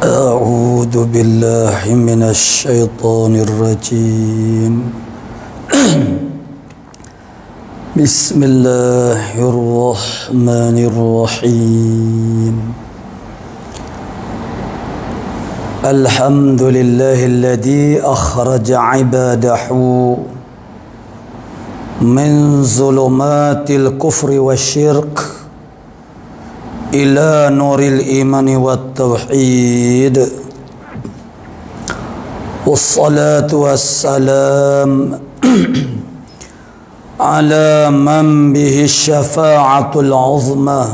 أعوذ بالله من الشيطان الرجيم بسم الله الرحمن الرحيم الحمد لله الذي أخرج عباده من ظلمات الكفر والشرك إلى نور الإيمان والتوحيد والصلاة والسلام على من به الشفاعة العظمى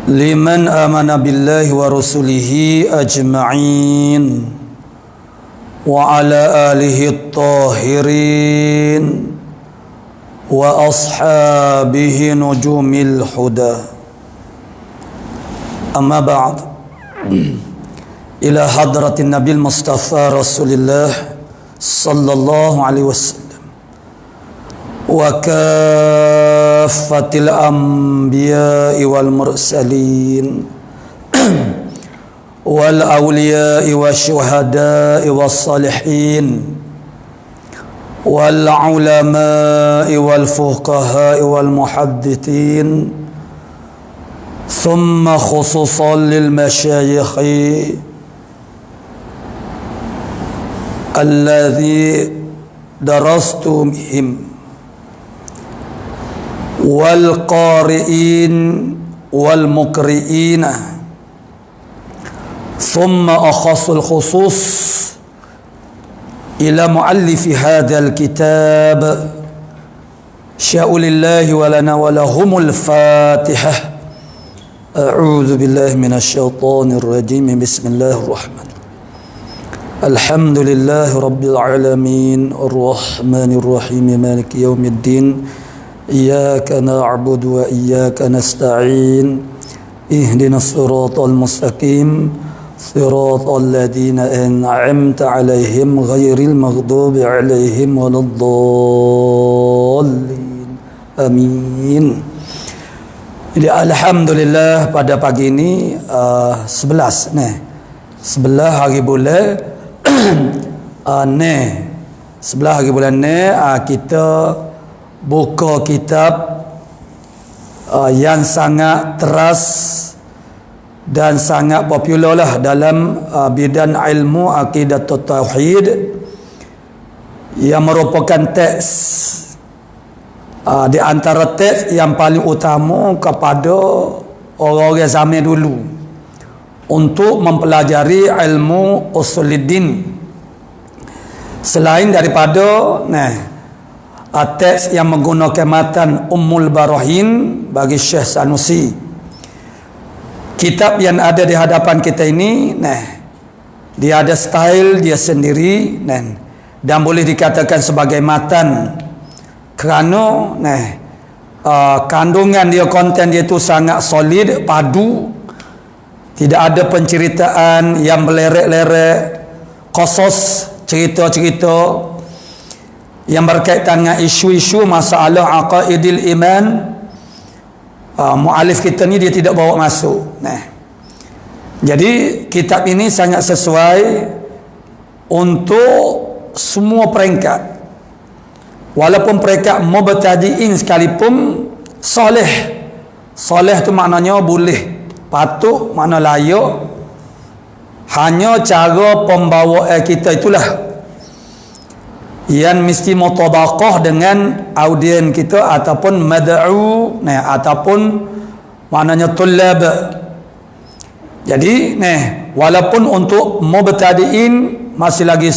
لمن آمن بالله ورسله أجمعين وعلى آله الطاهرين وأصحابه نجوم الهدى أما بعد إلى حضرة النبي المصطفى رسول الله صلى الله عليه وسلم وكافة الأنبياء والمرسلين والأولياء والشهداء والصالحين والعلماء والفقهاء والمحدثين ثم خصوصا للمشايخ الذي درست بهم والقارئين والمقرئين ثم أخص الخصوص إلى مؤلف هذا الكتاب شاء لله ولنا ولهم الفاتحة أعوذ بالله من الشيطان الرجيم بسم الله الرحمن الحمد لله رب العالمين الرحمن الرحيم مالك يوم الدين إياك نعبد وإياك نستعين اهدنا الصراط المستقيم صراط الذين أنعمت عليهم غير المغضوب عليهم ولا الضالين آمين. Jadi alhamdulillah pada pagi ini 11 hari bulan 11 hari bulan kita buka kitab yang sangat teras dan sangat popular lah dalam bidang ilmu aqidatut tauhid yang merupakan teks di antara teks yang paling utama kepada orang-orang zaman dulu untuk mempelajari ilmu usuluddin, selain daripada teks yang menggunakan matan Ummul Barahin bagi Syekh Sanusi. Kitab yang ada di hadapan kita ini dia ada style dia sendiri dan boleh dikatakan sebagai matan kerana kandungan dia, konten dia tu sangat solid, padu, tidak ada penceritaan yang meleret-leret, qasas, cerita-cerita yang berkaitan dengan isu-isu masalah aqaidil iman. Mualif kita ni dia tidak bawa masuk. Jadi kitab ini sangat sesuai untuk semua peringkat. Walaupun peringkat mubtadi'in sekalipun soleh. Soleh tu maknanya boleh, patut, makna layak. Hanya cara pembawaan kita itulah yang mesti mutabaqah dengan audien kita ataupun mad'u ataupun maknanya tullab. Jadi walaupun untuk mubtadi'in masih lagi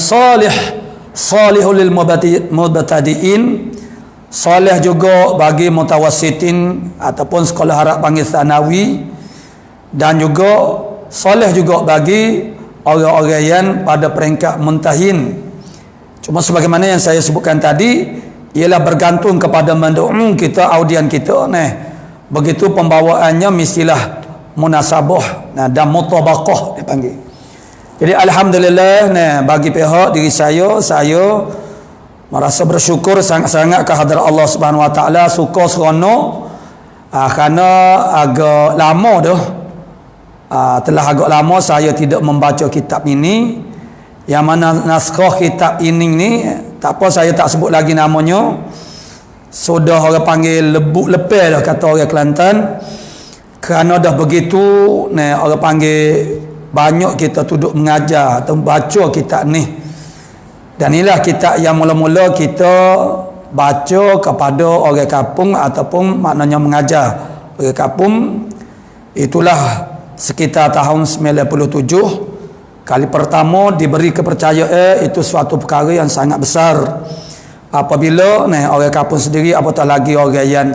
salihul lil mubtadi'in, salih juga bagi mutawassitin ataupun sekolah Arab panggil sanawi, dan juga salih juga bagi orang-orang yang pada peringkat muntahin. Cuma sebagaimana yang saya sebutkan tadi, ialah bergantung kepada mand'u kita, audien kita. Begitu pembawaannya mestilah munasabah dan mutabaqah dipanggil. Jadi alhamdulillah bagi pihak diri saya merasa bersyukur sangat-sangat kehadrat Allah Subhanahu Wa Taala, suka seronok kerana agak lama dah telah agak lama saya tidak membaca kitab ini. Yang mana naskah kitab ini ni, tak apa saya tak sebut lagi namanya. Sudah orang panggil lebuk lepel dah kata orang Kelantan. Kerana dah begitu, orang panggil banyak kita duduk mengajar atau baca kitab ni. Dan inilah kitab yang mula-mula kita baca kepada orang kampung ataupun maknanya mengajar orang kampung. Itulah sekitar tahun 97. Kali pertama diberi kepercayaan, itu suatu perkara yang sangat besar. Apabila orang kampung sendiri, apatah lagi orang yang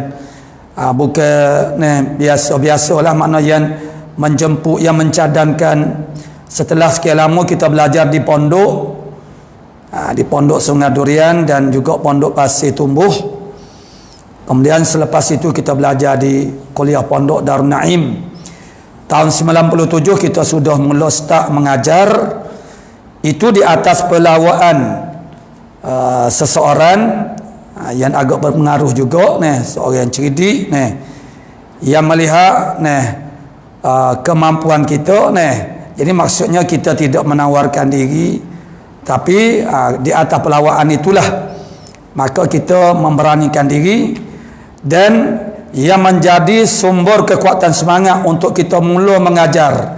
bukan biasa-biasalah, makna yang menjemput, yang mencadangkan. Setelah sekian lama kita belajar di pondok, di pondok Sungai Durian dan juga pondok Pasir Tumbuh. Kemudian selepas itu kita belajar di kuliah pondok Darul Naim. Tahun 97 kita sudah mula start mengajar. Itu di atas pelawaan seseorang yang agak berpengaruh juga, seorang yang cerdik, yang melihat kemampuan kita. Jadi maksudnya kita tidak menawarkan diri, tapi di atas pelawaan itulah maka kita memberanikan diri. Dan yang menjadi sumber kekuatan semangat untuk kita mula mengajar.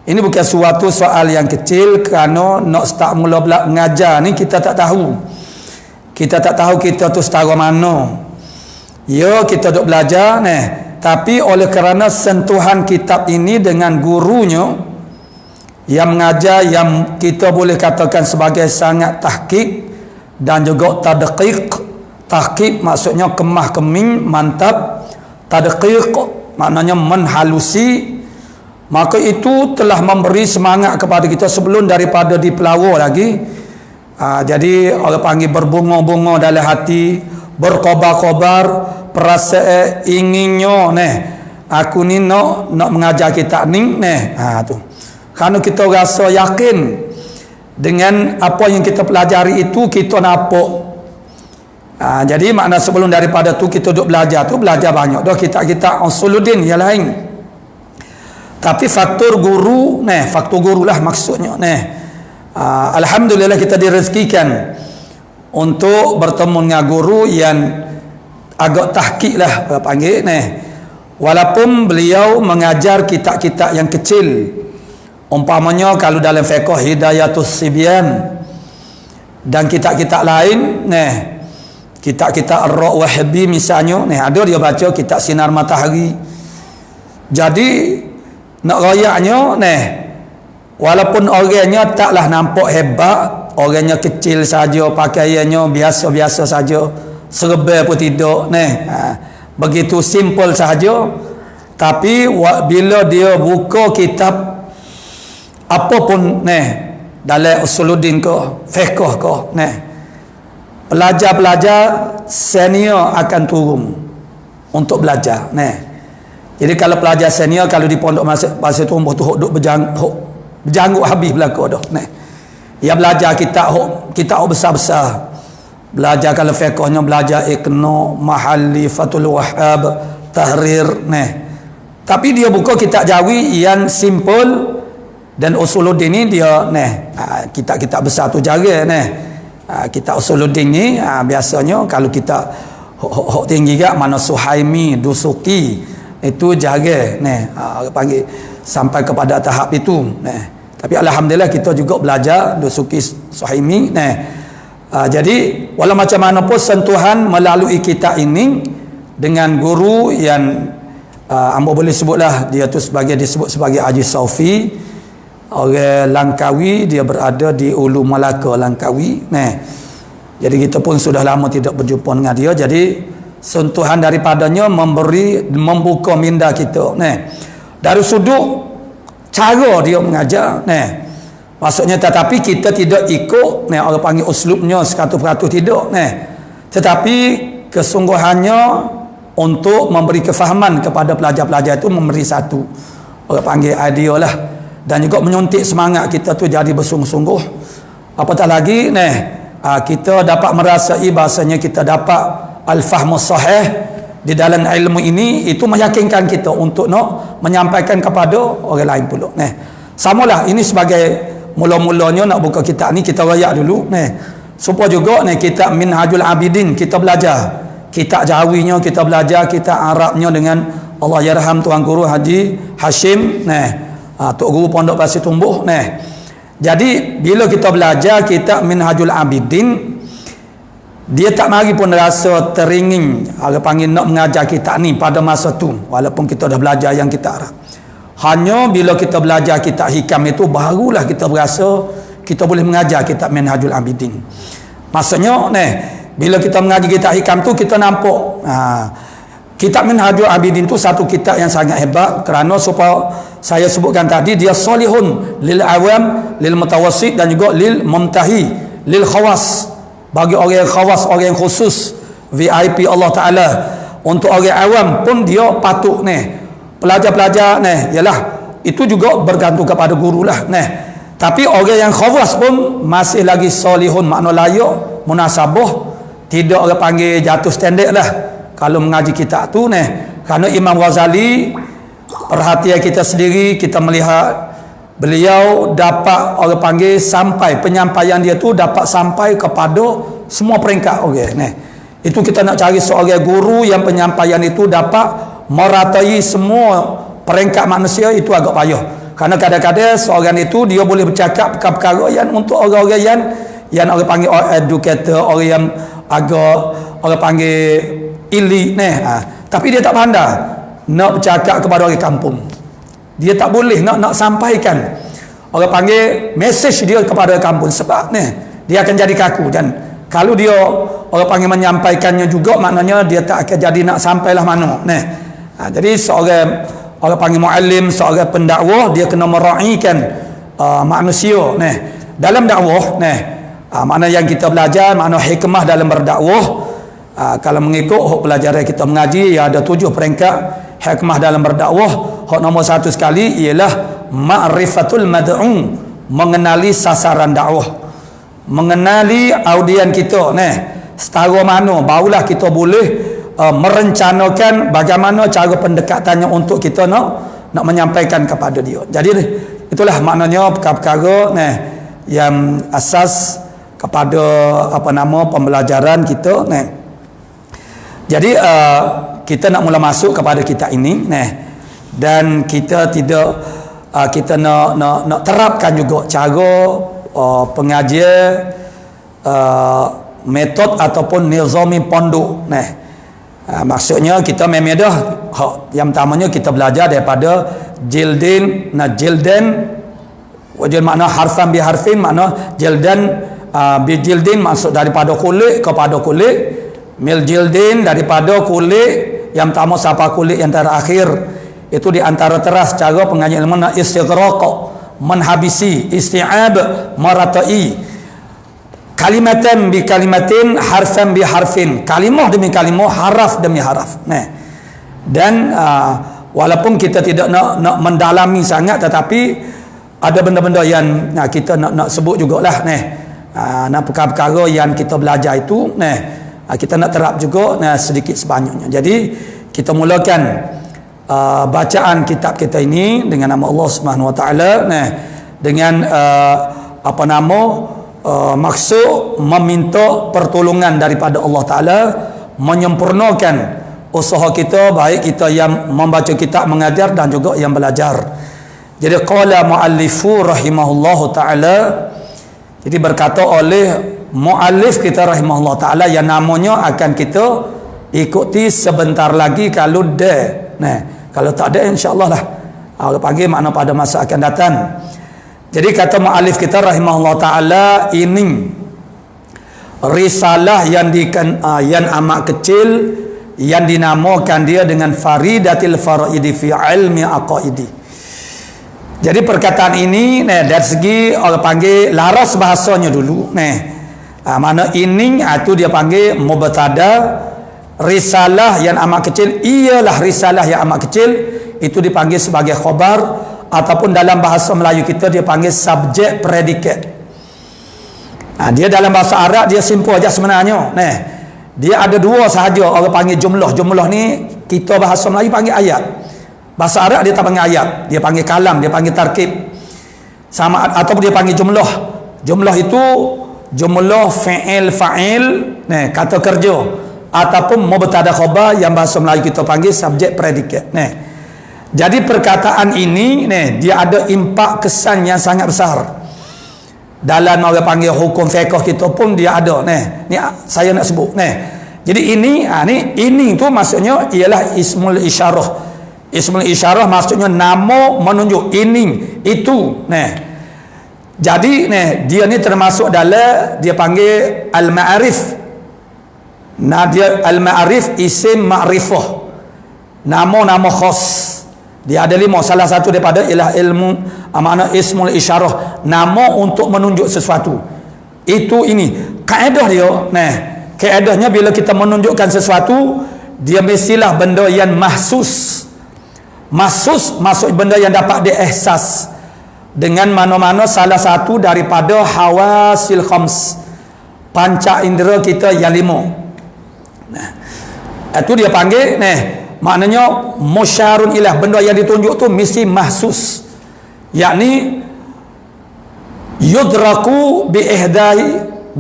Ini bukan suatu soal yang kecil, kerana nak start mula mengajar ni kita tak tahu. Kita tak tahu kita tu setara mana. Ya, kita duk belajar tapi oleh kerana sentuhan kitab ini dengan gurunya yang mengajar, yang kita boleh katakan sebagai sangat tahqiq dan juga tadqiq. Tahqiq maksudnya kemah keming, mantap. Tadqiq maknanya menhalusi. Maka itu telah memberi semangat kepada kita sebelum daripada dipelawa lagi. Jadi orang panggil berbunga-bunga dalam hati, berkobar-kobar, perasaan inginnya aku ni nak mengajar kita ni tu. Kerana kita rasa yakin dengan apa yang kita pelajari itu kita nampak. Jadi makna sebelum daripada tu kita duduk belajar tu, belajar banyak dah kita usuluddin yang lain. Tapi faktor guru faktor guru lah maksudnya alhamdulillah kita direzekikan untuk bertemu dengan guru yang agak tahqiq lah panggil walaupun beliau mengajar kitab-kitab yang kecil. Umpamanya kalau dalam fiqh Hidayatus Sibyan dan kitab-kitab lain kitab-kitab Ar-Ra' Wahabi misalnya, ada dia baca kitab Sinar Matahari. Jadi nak rayaknya walaupun orangnya taklah nampak hebat, orangnya kecil saja, pakaiannya biasa-biasa saja, serba pun tidak begitu simple saja. Tapi bila dia buka kitab apapun dalam usuluddin ke fiqh ke pelajar-pelajar senior akan turun untuk belajar. Jadi kalau pelajar senior, kalau di pondok Pasir Tumbuh tu duk berjanggut habis belaka dah. Dia belajar kitab besar-besar. Belajar kalau fiqhnya belajar Iqna, Mahalli, Fathul Wahhab, Tahrir. Tapi dia buka kitab Jawi yang simple, dan usuluddin ni dia kitab-kitab besar tu jarang kitab usuluddin ni biasanya kalau kita hok tinggi gak mana Suhaimi, Dusuki itu jarang orang panggil sampai kepada tahap itu. Tapi alhamdulillah kita juga belajar Dusuki, Suhaimi. Jadi walau macam mana pun sentuhan melalui kitab ini dengan guru yang amba boleh sebutlah dia tu disebut sebagai Haji Saufi, orang Langkawi, dia berada di Ulu Malaka Langkawi. Jadi kita pun sudah lama tidak berjumpa dengan dia. Jadi sentuhan daripadanya membuka minda kita. Dari sudut cara dia mengajar. Maksudnya tetapi kita tidak ikut orang panggil uslubnya 100% tidak. Tetapi kesungguhannya untuk memberi kefahaman kepada pelajar-pelajar itu, memberi satu orang panggil idea lah, dan juga menyuntik semangat kita tu jadi bersungguh-sungguh. Apatah lagi kita dapat merasai bahasanya kita dapat al-fahmus sahih di dalam ilmu ini, itu meyakinkan kita untuk nak menyampaikan kepada orang lain pula. Samalah ini sebagai mula-mulanya nak buka kitab ni, kita rayak dulu. Supaya juga kitab Minhajul Abidin kita belajar. Kitab Jawinya kita belajar, kitab Arabnya dengan Allah yarham Tuan Guru Haji Hashim, Tok Guru Pondok Pasir Tumbuh. Jadi bila kita belajar kitab Minhajul Abidin, dia tak mari pun rasa teringin, orang panggil nak mengajar kitab ni pada masa tu, walaupun kita dah belajar yang kitab Arab. Hanya bila kita belajar kitab hikam itu, barulah kita berasa kita boleh mengajar kitab Minhajul Abidin. Maksudnya bila kita mengaji kitab hikam tu, kita nampak kitab Minhajul Abidin tu satu kitab yang sangat hebat, kerana supaya saya sebutkan tadi, dia salihun lil awam, lil mutawassit, dan juga lil mumtahi, lil khawas, bagi orang yang khawas, orang yang khusus, VIP Allah Ta'ala. Untuk orang awam pun dia patut pelajar-pelajar yalah, itu juga bergantung kepada guru lah. Tapi orang yang khawas pun masih lagi salihun, makna layak, munasabah, tidak orang panggil jatuh standard lah kalau mengaji kitab tu. Kerana Imam Ghazali, perhatian kita sendiri, kita melihat beliau dapat orang panggil sampai, penyampaian dia tu dapat sampai kepada semua peringkat orang. Itu kita nak cari seorang guru yang penyampaian itu dapat meratai semua peringkat manusia, itu agak payah. Kerana kadang-kadang seorang itu dia boleh bercakap perkara-perkara yang untuk orang-orang yang orang panggil educator, orang yang agak orang panggil elit tapi dia tak pandai nak bercakap kepada orang kampung. Dia tak boleh nak sampaikan orang panggil mesej dia kepada kampung, sebab dia akan jadi kaku. Dan kalau dia orang panggil menyampaikannya juga, maknanya dia tak akan jadi nak sampailah mana. Jadi seorang orang panggil muallim, seorang pendakwah, dia kena meraihkan manusia dalam dakwah. Makna yang kita belajar, makna hikmah dalam berdakwah. Kalau mengikut pelajaran kita mengaji, ya ada 7 peringkat hikmah dalam berdakwah. Nombor 1 sekali ialah ma'rifatul mad'u, mengenali sasaran dakwah, mengenali audien kita. Setara mana barulah kita boleh merencanakan bagaimana cara pendekatannya untuk kita nak menyampaikan kepada dia. Jadi itulah maknanya perkara-perkara yang asas kepada pembelajaran kita. Jadi kita nak mula masuk kepada kitab ini, dan kita tidak kita nak terapkan juga cara pengajian, metod ataupun nizami pondok. Maksudnya kita memang dah yang pertamanya kita belajar daripada jildin, jildan, wajil makna harfan bi harfin, makna jildan bi jildin maksud daripada kulit kepada kulit, mil jildin daripada kulit yang pertama sampai kulit yang terakhir. Itu di antara teras cara pengajian ilmu istighraq, menhabisi, isti'ab, maratai, kalimatan bi kalimatin, harfan bi harfin, kalimah demi kalimah, haraf demi haraf. Dan walaupun kita tidak nak mendalami sangat, tetapi ada benda-benda yang kita nak sebut jugalah. Nak perkara-perkara yang kita belajar itu, kita nak terap juga sedikit sebanyaknya. Jadi kita mulakan bacaan kitab kita ini dengan nama Allah Subhanahu Wa Taala, dengan maksud meminta pertolongan daripada Allah Ta'ala, menyempurnakan usaha kita, baik kita yang membaca kitab, mengajar, dan juga yang belajar. Jadi qala muallifu rahimahullahu ta'ala, jadi berkata oleh muallif kita rahimahullah ta'ala, yang namanya akan kita ikuti sebentar lagi kalau ada. Kalau tak ada insya-Allah lah Allah panggil makna pada masa akan datang. Jadi kata mu'alif kita rahimahullah ta'ala, ini risalah yang amat kecil, yang dinamakan dia dengan Faridatil Faraidi fi ilmi aqaidi. Jadi perkataan ini dari segi orang panggil laras bahasanya dulu. Mana ini itu dia panggil mubtada, risalah yang amat kecil, ialah risalah yang amat kecil, itu dipanggil sebagai khabar, ataupun dalam bahasa Melayu kita dia panggil subjek predikat. Dia dalam bahasa Arab dia simple aja sebenarnya. Dia ada 2 sahaja orang panggil jumlah. Jumlah ni kita bahasa Melayu panggil ayat. Bahasa Arab dia tak panggil ayat, dia panggil kalam, dia panggil tarkib. Sama ataupun dia panggil jumlah. Jumlah itu jumlah fi'il fa'il, kata kerja, ataupun mubtada khabar yang bahasa Melayu kita panggil subjek predikat. Jadi perkataan ini dia ada impak kesan yang sangat besar. Dalam orang panggil hukum fiqh kita pun dia ada. Ni saya nak sebut. Jadi ini tu maksudnya ialah ismul isyarah. Ismul isyarah maksudnya nama menunjuk, ini, itu. Jadi dia ni termasuk dalam dia panggil al-ma'arif. Dia al-ma'arif isim ma'rifah. Nama-nama khas. Dia ada 5. Salah satu daripada ialah ilmu makna ismul isyarah, nama untuk menunjuk sesuatu. Itu ini. Kaedah dia, kaedahnya bila kita menunjukkan sesuatu, dia mestilah benda yang mahsus. Mahsus maksud benda yang dapat diihsas dengan mana-mana salah satu daripada hawasil khams, panca indera kita yang 5. Itu dia panggil maknanya musyarun ilah, benda yang ditunjuk tu mesti mahsus, yakni yudraku bi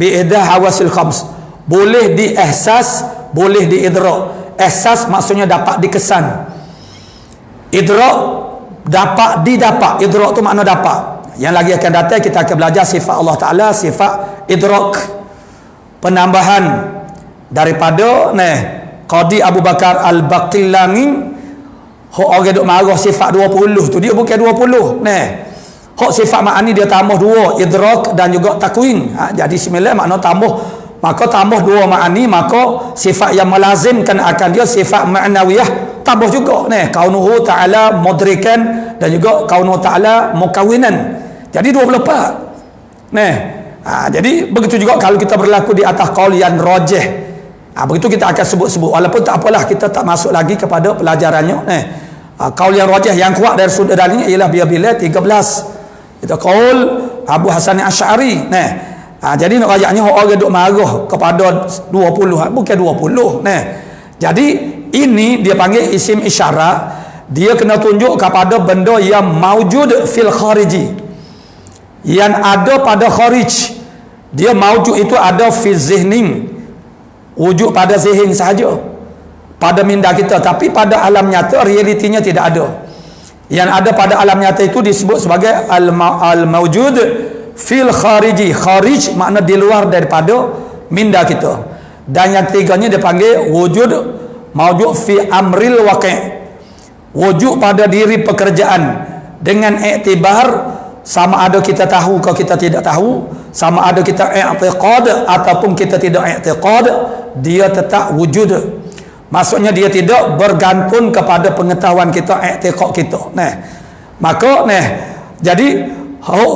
ihdah hawasil khams, boleh diihsas, boleh diidrak. Ihsas maksudnya dapat dikesan, idrak dapat didapat. Idrak tu makna dapat. Yang lagi akan datang kita akan belajar sifat Allah Ta'ala, sifat idrak, penambahan daripada Qadi Abu Bakar Al-Baqillani. Orang duk marah sifat 20 tu, dia bukan 20. Hak sifat ma'ani dia tambah 2, idrak dan juga takwin. Jadi 9 makna tambah, maka tambah 2 ma'ani, maka sifat yang melazimkan akan dia sifat ma'nawiyah tambah juga. Kaunuhu ta'ala mudrikan dan juga kaunuhu ta'ala mukawinan. Jadi 24. Jadi begitu juga kalau kita berlaku di atas qaul yang rajih. Begitu kita akan sebut-sebut, walaupun tak apalah, kita tak masuk lagi kepada pelajarannya. Qaul yang rajih yang kuat dari sudut dalilnya ialah bila 13. Itu qaul Abu Hasan Asy'ari. Jadi nak ayatnya orang duk marah kepada 20, bukan 20. Jadi ini dia panggil isim isyarat. Dia kena tunjuk kepada benda yang maujud fil khariji, yang ada pada kharij. Dia maujud itu ada fi zihnin, wujud pada zihin sahaja, pada minda kita, tapi pada alam nyata realitinya tidak ada. Yang ada pada alam nyata itu disebut sebagai al-mawjud fil khariji. Kharij makna di luar daripada minda kita. Dan yang tiganya dipanggil wujud mawjud fi amril waqi', wujud pada diri pekerjaan dengan iktibar sama ada kita tahu atau kita tidak tahu, sama ada kita i'tiqad ataupun kita tidak i'tiqad, dia tetap wujud. Maksudnya dia tidak bergantung kepada pengetahuan kita, i'tiqad kita. Maka jadi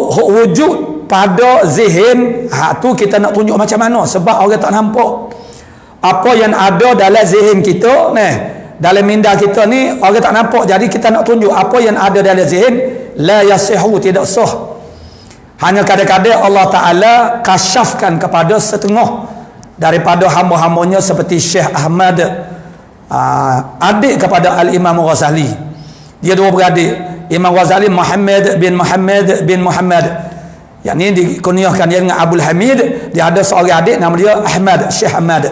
wujud pada zihin, tu kita nak tunjuk macam mana, sebab orang tak nampak apa yang ada dalam zihin kita, dalam minda kita ni orang tak nampak. Jadi kita nak tunjuk apa yang ada dalam zihin, la yasihu, tidak sah. Hanya kadang-kadang Allah Ta'ala kasyafkan kepada setengah daripada hamba-hambanya seperti Syekh Ahmad, adik kepada Al-Imam Ghazali. Dia 2 beradik, Imam Ghazali Muhammad bin Muhammad, yang ini dikunyahkan dia dengan Abdul Hamid. Dia ada seorang adik nama dia Ahmad, Syekh Ahmad.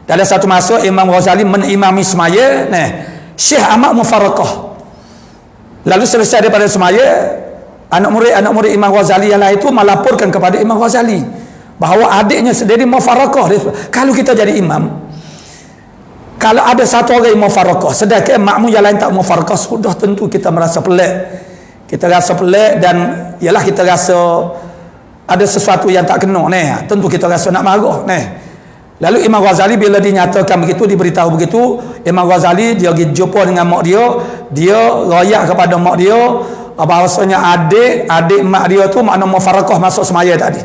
Dalam satu masa Imam Ghazali menimami semaya, Syekh Ahmad mufarakah. Lalu selesai daripada semaya, anak murid Imam Ghazali yang lain itu melaporkan kepada Imam Ghazali bahawa adiknya sendiri mufarakah. Kalau kita jadi imam, kalau ada satu orang yang mufarakah sedangkan makmum yang lain tak mufarakah, sudah tentu kita merasa pelik. Kita rasa pelik dan ialah kita rasa ada sesuatu yang tak kena. Tentu kita rasa nak marah. Lalu Imam Ghazali bila dinyatakan begitu, diberitahu begitu, Imam Ghazali dia pergi jumpa dengan mak dia royak kepada mak dia bahawasanya adik mak dia tu makna mufarakah masuk semaya tadi.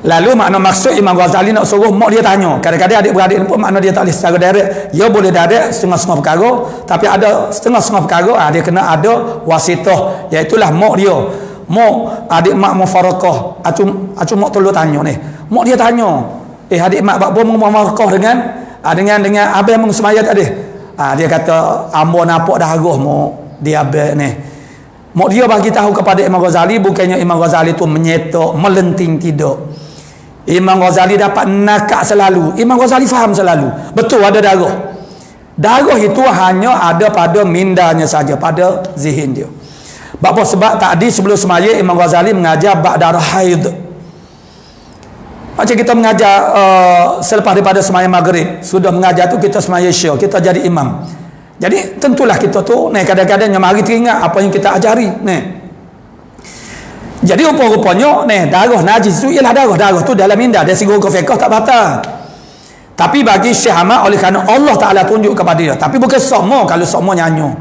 Lalu makna maksud Imam Ghazali nak suruh mak dia tanya. Kadang-kadang adik-beradik pun makna dia tak boleh secara direct. Ya boleh direct setengah-setengah perkara, tapi ada setengah-setengah perkara dia kena ada wasitah, iaitulah mak dia. Mak, adik mak mufarakah, acu mak tolong tanya ni. Mak dia tanya, adik mak bapa mufarakah dengan abang semaya tadi. Dia kata ambo nampak dah aruh mau dia ni. Mau dia bagi tahu kepada Imam Ghazali, bukannya Imam Ghazali tu menyetok, melenting, tidak. Imam Ghazali dapat nakak selalu. Imam Ghazali faham selalu. Betul ada darah. Darah itu hanya ada pada mindanya saja, pada zihin dia. Sebab tadi sebelum semaya Imam Ghazali mengajar bab darah haid. Macam kita mengajar selepas daripada semaya maghrib, sudah mengajar tu kita semaya isya, kita jadi imam. Jadi tentulah kita tu kadang-kadang yang mari teringat apa yang kita ajari Jadi rupa-rupanya darah najis tu ialah darah tu dalam minda, dari segi hukum fiqh tak batal. Tapi bagi Syekh Ahmad, oleh kerana Allah Ta'ala tunjuk kepada dia, tapi bukan semua. Kalau semua nyanyo,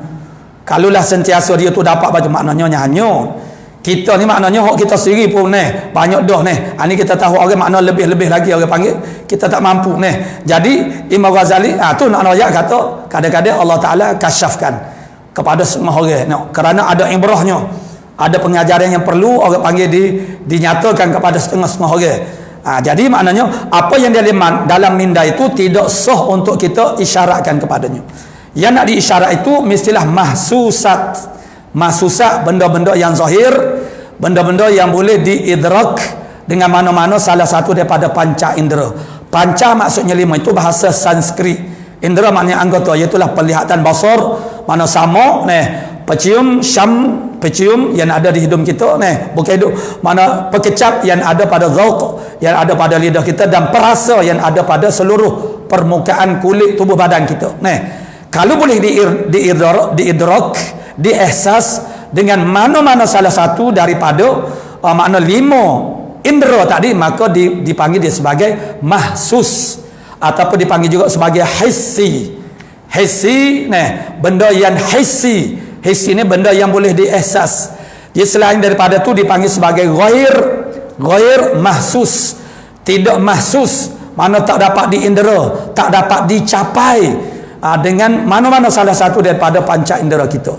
kalaulah sentiasa dia tu dapat baca, maknanya nyanyo. Kita ni maknanya hak kita sendiri pun banyak dah ini kita tahu orang makna lebih-lebih lagi orang panggil, kita tak mampu Jadi Imam Ghazali tu nak ayat kata kadang-kadang Allah Ta'ala kasyafkan kepada semua orang kerana ada ibrahnya, ada pengajaran yang perlu orang panggil dinyatakan kepada setengah-setengah orang. Jadi maknanya apa yang dalam minda itu tidak sah untuk kita isyaratkan kepadanya. Yang nak diisyarat itu mestilah mahsusat. Mahsusat, benda-benda yang zahir, benda-benda yang boleh diidrak dengan mana-mana salah satu daripada panca indera. Panca maksudnya 5, itu bahasa Sanskrit. Indera maknanya anggota, iaitulah penglihatan basar, mana sama pecium, pecium yang ada di hidung kita bukan hidup, mana pekecap yang ada pada zauq, yang ada pada lidah kita, dan perasa yang ada pada seluruh permukaan kulit tubuh badan kita. Kalau boleh diidrak, diihsas dengan mana-mana salah satu daripada makna 5 indera tadi, maka dipanggil dia sebagai mahsus, ataupun dipanggil juga sebagai hissi. Hissi benda yang hissi. Hissi ni benda yang boleh diihsas. Jadi selain daripada tu dipanggil sebagai ghair mahsus. Tidak mahsus, mana tak dapat diindera, tak dapat dicapai dengan mana-mana salah satu daripada panca indera kita.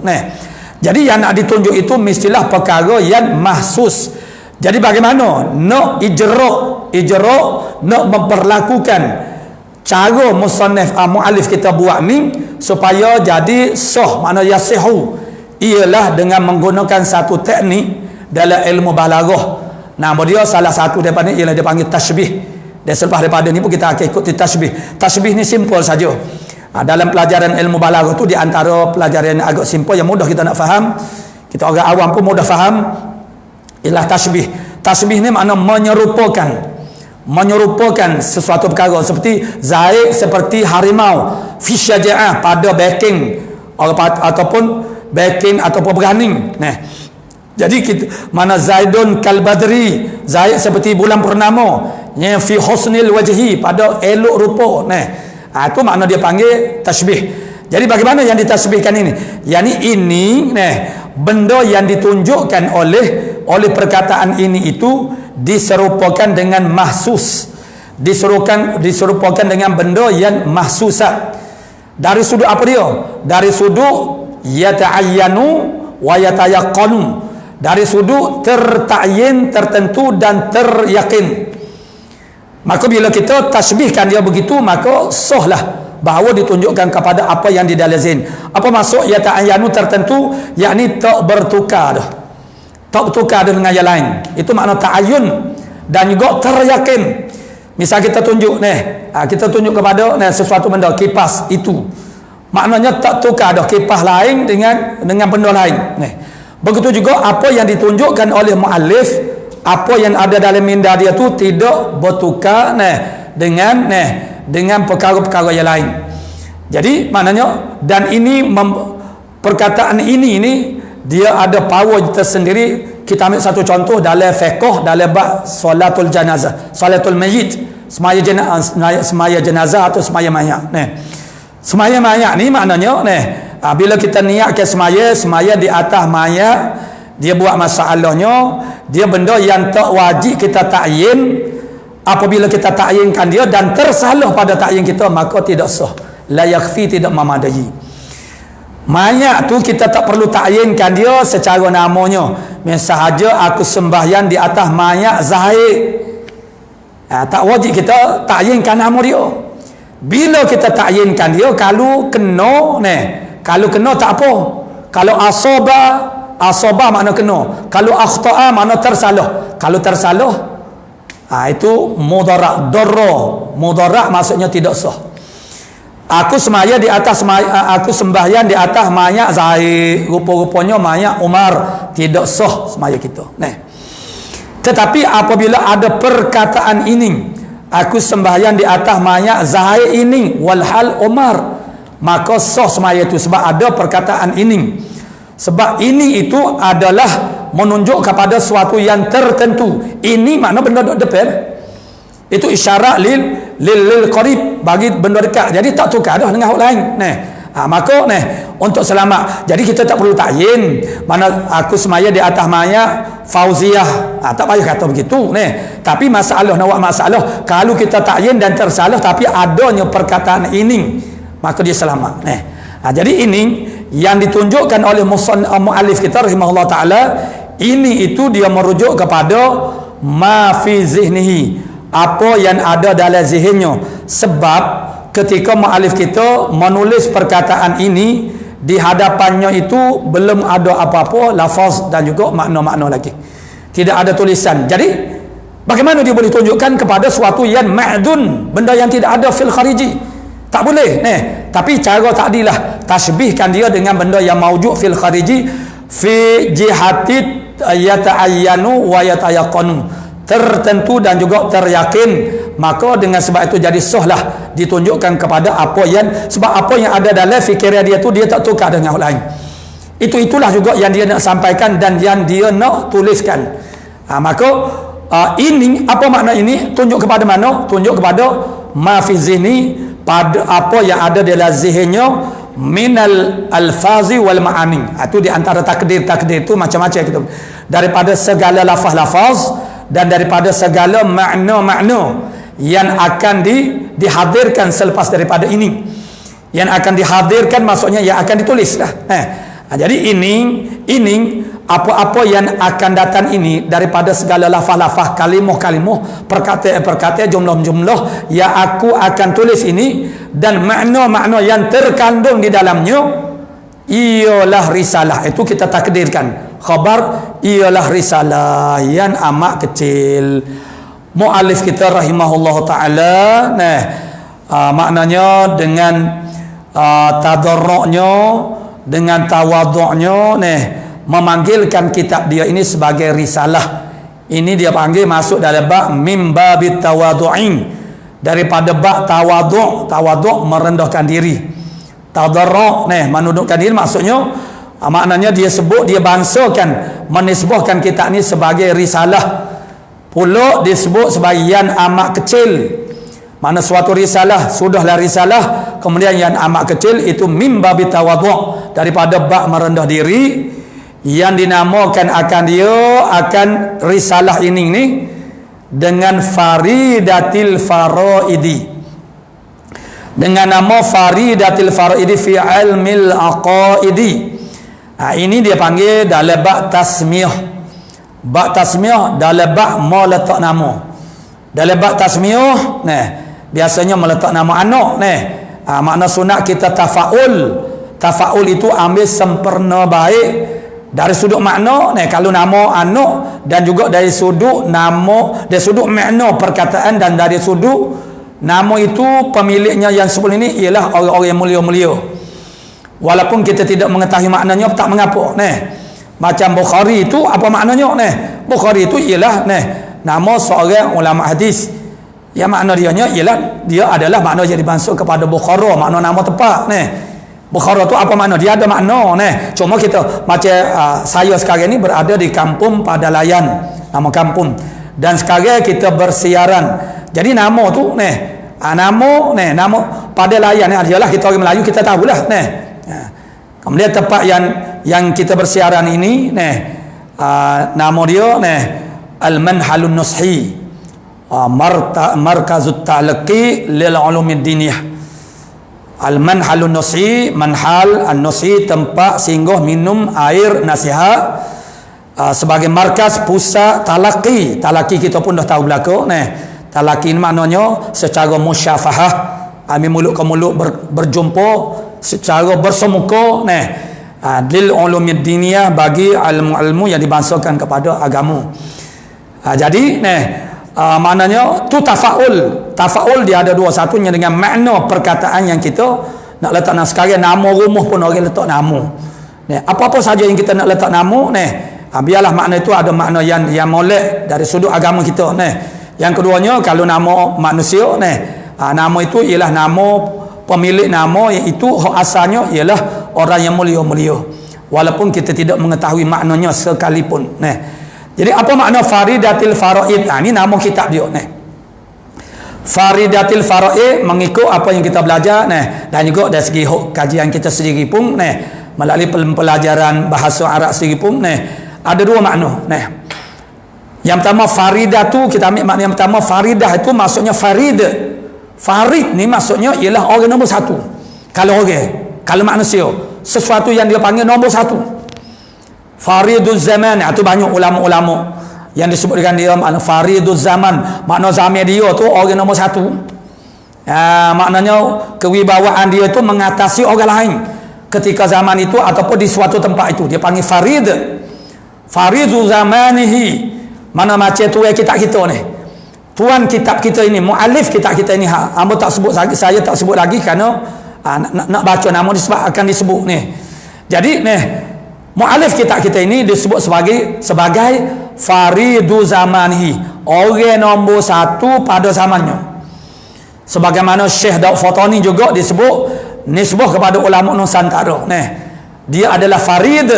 Jadi yang nak ditunjuk itu mestilah perkara yang mahsus. Jadi bagaimana nak ijra nak memperlakukan cara musannif muallif kita buat ni supaya jadi sah, makna yasihu, ialah dengan menggunakan satu teknik dalam ilmu balaghah. Nama dia salah satu daripada ialah dia panggil tashbih. Dan selepas daripada ni pun kita akan ikut tashbih. Tashbih ni simple saja. Dalam pelajaran ilmu balaghah tu, di antara pelajaran yang agak simple yang mudah kita nak faham, kita orang awam pun mudah faham, ialah tashbih. Tashbih ni makna menyerupakan sesuatu perkara, seperti Zaid seperti harimau, fi syaja'ah pada backing ataupun backing ataupun berani. Jadi kita, mana Zaidun kal badri, Zaid seperti bulan purnama, yang fi husnil wajhi, pada elok rupa. Itu makna dia panggil tashbih. Jadi bagaimana yang ditashbihkan ini? Yani ini benda yang ditunjukkan oleh perkataan ini itu diserupakan dengan mahsus, diserupakan dengan benda yang mahsusat. Dari sudut apa dia? Dari sudut yata'ayyanu wa yatayaqqanu, dari sudut tertayin, tertentu dan teryakin. Maka bila kita tasbihkan dia begitu, maka sahlah bahawa ditunjukkan kepada apa yang di dalam zihn. Apa maksud yata'ayyanu tertentu? Yakni tak bertukar dah, tak bertukar dengan yang lain. Itu makna ta'ayyun. Dan juga teryakin. Misal kita tunjuk kita tunjuk kepada sesuatu benda, kipas itu, maknanya tak tukar dah kipas lain dengan benda lain. Begitu juga apa yang ditunjukkan oleh muallif, apa yang ada dalam minda dia tu tidak bertukar dengan perkara-perkara yang lain. Jadi maknanya, dan ini perkataan ini dia ada power tersendiri. Kita ambil satu contoh dalam fiqh, dalam bab solatul janazah, solatul mayyit, semaya jenazah atau semaya mayat. Semaya mayat ni maknanya bila kita niatkan semaya di atas mayat, dia buat masalahnya, dia benda yang tak wajib kita ta'yin. Apabila kita ta'yinkan dia dan tersalah pada ta'yin kita, maka tidak sah, la yakfi, tidak memadai. Mayat tu kita tak perlu ta'yinkan dia secara namanya. Sahaja aku sembahyang di atas mayat Zaid, tak wajib kita ta'yinkan nama dia. Bila kita takyinkan dia, kalau kena kalau kena tak apa. Kalau asaba makna kena. Kalau akhta'a makna tersalah. Kalau tersalah, itu mudarat, mudarat maksudnya tidak sah. Aku sembahyang di atas mayat Zaid, rupa-rupanya mayat Umar, tidak sah sembahyang kita. Tetapi apabila ada perkataan ini, aku sembahyang di atas mayat Zaid ini walhal Umar, maka sah sembahyang itu sebab ada perkataan ini. Sebab ini itu adalah menunjuk kepada suatu yang tertentu. Ini makna benda depan. Itu isyarat lil qarib, bagi benda dekat. Jadi tak tukar dah dengan orang lain. Maka untuk selamat. Jadi kita tak perlu takyin. Mana aku semaya di atas mayat Fauziah. Tak payah kata begitu. Tapi masalah kalau kita takyin dan tersalah tapi adanya perkataan ini, maka dia selamat. Jadi ini yang ditunjukkan oleh muallif kita rahimahullah taala, ini itu dia merujuk kepada ma fi zihnihi, apa yang ada dalam zihinnya. Sebab ketika muallif kita menulis perkataan ini, di hadapannya itu belum ada apa-apa lafaz dan juga makna-makna lagi, tidak ada tulisan. Jadi bagaimana dia boleh tunjukkan kepada suatu yang ma'dun, benda yang tidak ada fil khariji? Tak boleh. Tapi cara takdilah, tasbihkan dia dengan benda yang maujud fil khariji, fi jihatit yata'ayyanu wa yatayaqanu, tertentu dan juga teryakin. Maka dengan sebab itu jadi sahlah ditunjukkan kepada apa yang, sebab apa yang ada dalam fikiran dia tu dia tak tukar dengan orang lain. Itulah juga yang dia nak sampaikan dan yang dia nak tuliskan. Maka ini apa makna ini? Tunjuk kepada mana? Tunjuk kepada ma fi zihni, pada apa yang ada dalam zihinnya, minal alfazi wal ma'ani. Itu di antara takdir itu macam-macam gitu. Daripada segala lafaz-lafaz dan daripada segala makna-makna yang akan dihadirkan selepas daripada ini. Yang akan dihadirkan maksudnya yang akan ditulis dah. Jadi ini apa-apa yang akan datang ini daripada segala lafaz-lafaz, kalimah-kalimah, perkataan, jumlah-jumlah yang aku akan tulis ini, dan makna-makna yang terkandung di dalamnya ialah risalah. Itu kita takdirkan khabar ialah risalah yang amat kecil. Muallif kita rahimahullah taala maknanya dengan tadarruknya, dengan tawadhu'nya memanggilkan kitab dia ini sebagai risalah. Ini dia panggil masuk dalam bab mim babit tawadhu'in, daripada bab tawadhu' merendahkan diri. Tadarru' menundukkan diri, maksudnya maknanya dia sebut, dia bangsakan, menisbahkan kitab ni sebagai risalah. Pula disebut sebagai yang amat kecil. Mana suatu risalah sudahlah risalah, kemudian yang amat kecil itu mim babit tawadhu', daripada bab merendah diri, yang dinamakan akan risalah ini dengan faridatil faraidi, dengan nama faridatil faraidi fi ilmil aqaidi. Ini dia panggil dalam bab tasmiyah. Bab tasmiyah dalam bab meletak nama. Dalam bab tasmiyah biasanya meletak nama anak. Makna sunat kita tafaul itu ambil sempurna baik dari sudut makna. Kalau nama anak, dan juga dari sudut nama, dari sudut makna perkataan, dan dari sudut nama itu pemiliknya yang sebelum ini ialah orang-orang yang mulia-mulia. Walaupun kita tidak mengetahui maknanya, tak mengapa. Macam Bukhari itu apa maknanya? Bukhari itu ialah nama seorang ulama hadis. Yang makna dianya ialah dia adalah makna yang dibansuk kepada Bukhara, makna nama tempat. Bukhara tu apa makna? Dia ada makna. Cuma kita macam saya sekarang ni berada di kampung Padalayan, nama kampung, dan sekarang kita bersiaran. Jadi nama tu nama Padalayan adalah kita orang Melayu, kita tahulah. Kemudian tempat yang kita bersiaran ini nama dia Al-Manhalun Nushi, Markazut Ta'liqi lil Ulumid Diniyah. Al-Manhalun Nushi, Manhal An-Nushi, tempat singgah minum air nasihat, sebagai markas pusat talaqi. Talaqi kita pun dah tahu belaka. Talaqi maknanya secara musyafahah, mulut ke mulut berjumpa secara bersemuka lil ulumid diniyah, bagi ilmu-ilmu yang dibahasakan kepada agama. Jadi maknanya tu tafaul dia ada dua, satunya dengan makna perkataan yang kita nak letak nama. Sekarang nama rumah pun orang letak nama. Apa-apa saja yang kita nak letak nama biarlah makna itu ada makna yang molek dari sudut agama kita. Yang keduanya, kalau nama manusia nama itu ialah nama pemilik nama, iaitu asalnya ialah orang yang mulia-mulia, walaupun kita tidak mengetahui maknanya sekalipun. Jadi apa makna faridatil faraid? Ini nama kitab dia. Faridatil faraid mengikut apa yang kita belajar dan juga dari segi kajian kita sendiri pun melalui pelajaran bahasa Arab sendiri pun ada dua makna. Yang pertama, faridah tu kita ambil makna yang pertama. Faridah itu maksudnya farid. Farid ni maksudnya ialah orang nombor satu. Kalau kalau manusia, sesuatu yang dia panggil nombor satu. Fariduz zaman, itu banyak ulama-ulama yang disebut dengan dia makna fariduz zaman. Makna zaman dia tu orang nombor satu. Maknanya kewibawaan dia itu mengatasi orang lain ketika zaman itu ataupun di suatu tempat itu. Dia panggil farid. Fariduz zamanihi. Mana macam tu kitab kita ni, tuan kitab kita ini, mualif kitab kita ini, hamba tak sebut lagi, saya tak sebut lagi kerana nak baca nama disebut akan disebut ni. Jadi mualif kitab kita ini disebut sebagai faridu zamanihi, orang nombor satu pada zamannya. Sebagaimana Syekh Daud Fatani juga disebut nisbah kepada ulama Nusantara. Dia adalah farid.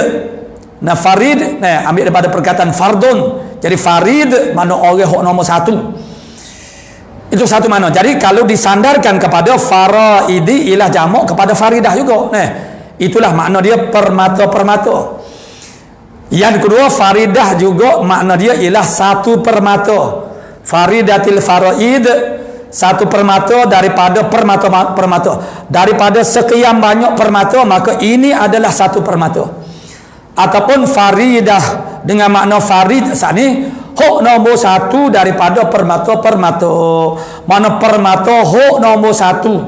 Farid ambil daripada perkataan fardun. Jadi farid makna orang hok nombor satu. Itu satu makna. Jadi kalau disandarkan kepada faraidi ialah jamak kepada faridah juga. Itulah makna dia permata-permata. Yang kedua, faridah juga makna dia ialah satu permata. Faridatil faraid, satu permata daripada permata. Daripada sekian banyak permata, maka ini adalah satu permata. Ataupun faridah dengan makna farid saat ni hok nombor satu daripada permata-permata. Mana permata hok nombor satu,